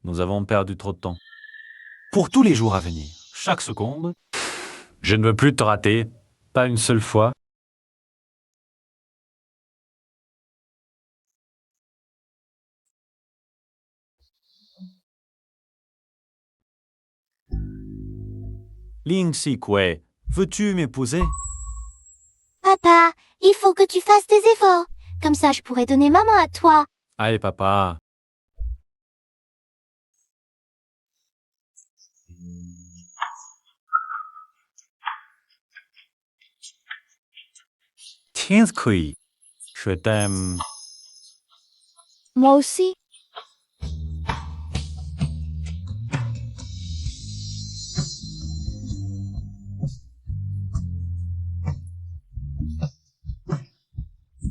nous avons perdu trop de temps. Pour tous les jours à venir, chaque seconde, je ne veux plus te rater, pas une seule fois. Ling Sikwe, veux-tu m'épouser? Papa, il faut que tu fasses des efforts. Comme ça, je pourrais donner maman à toi. Allez, papa. Tiens, Kui, je t'aime. Moi aussi.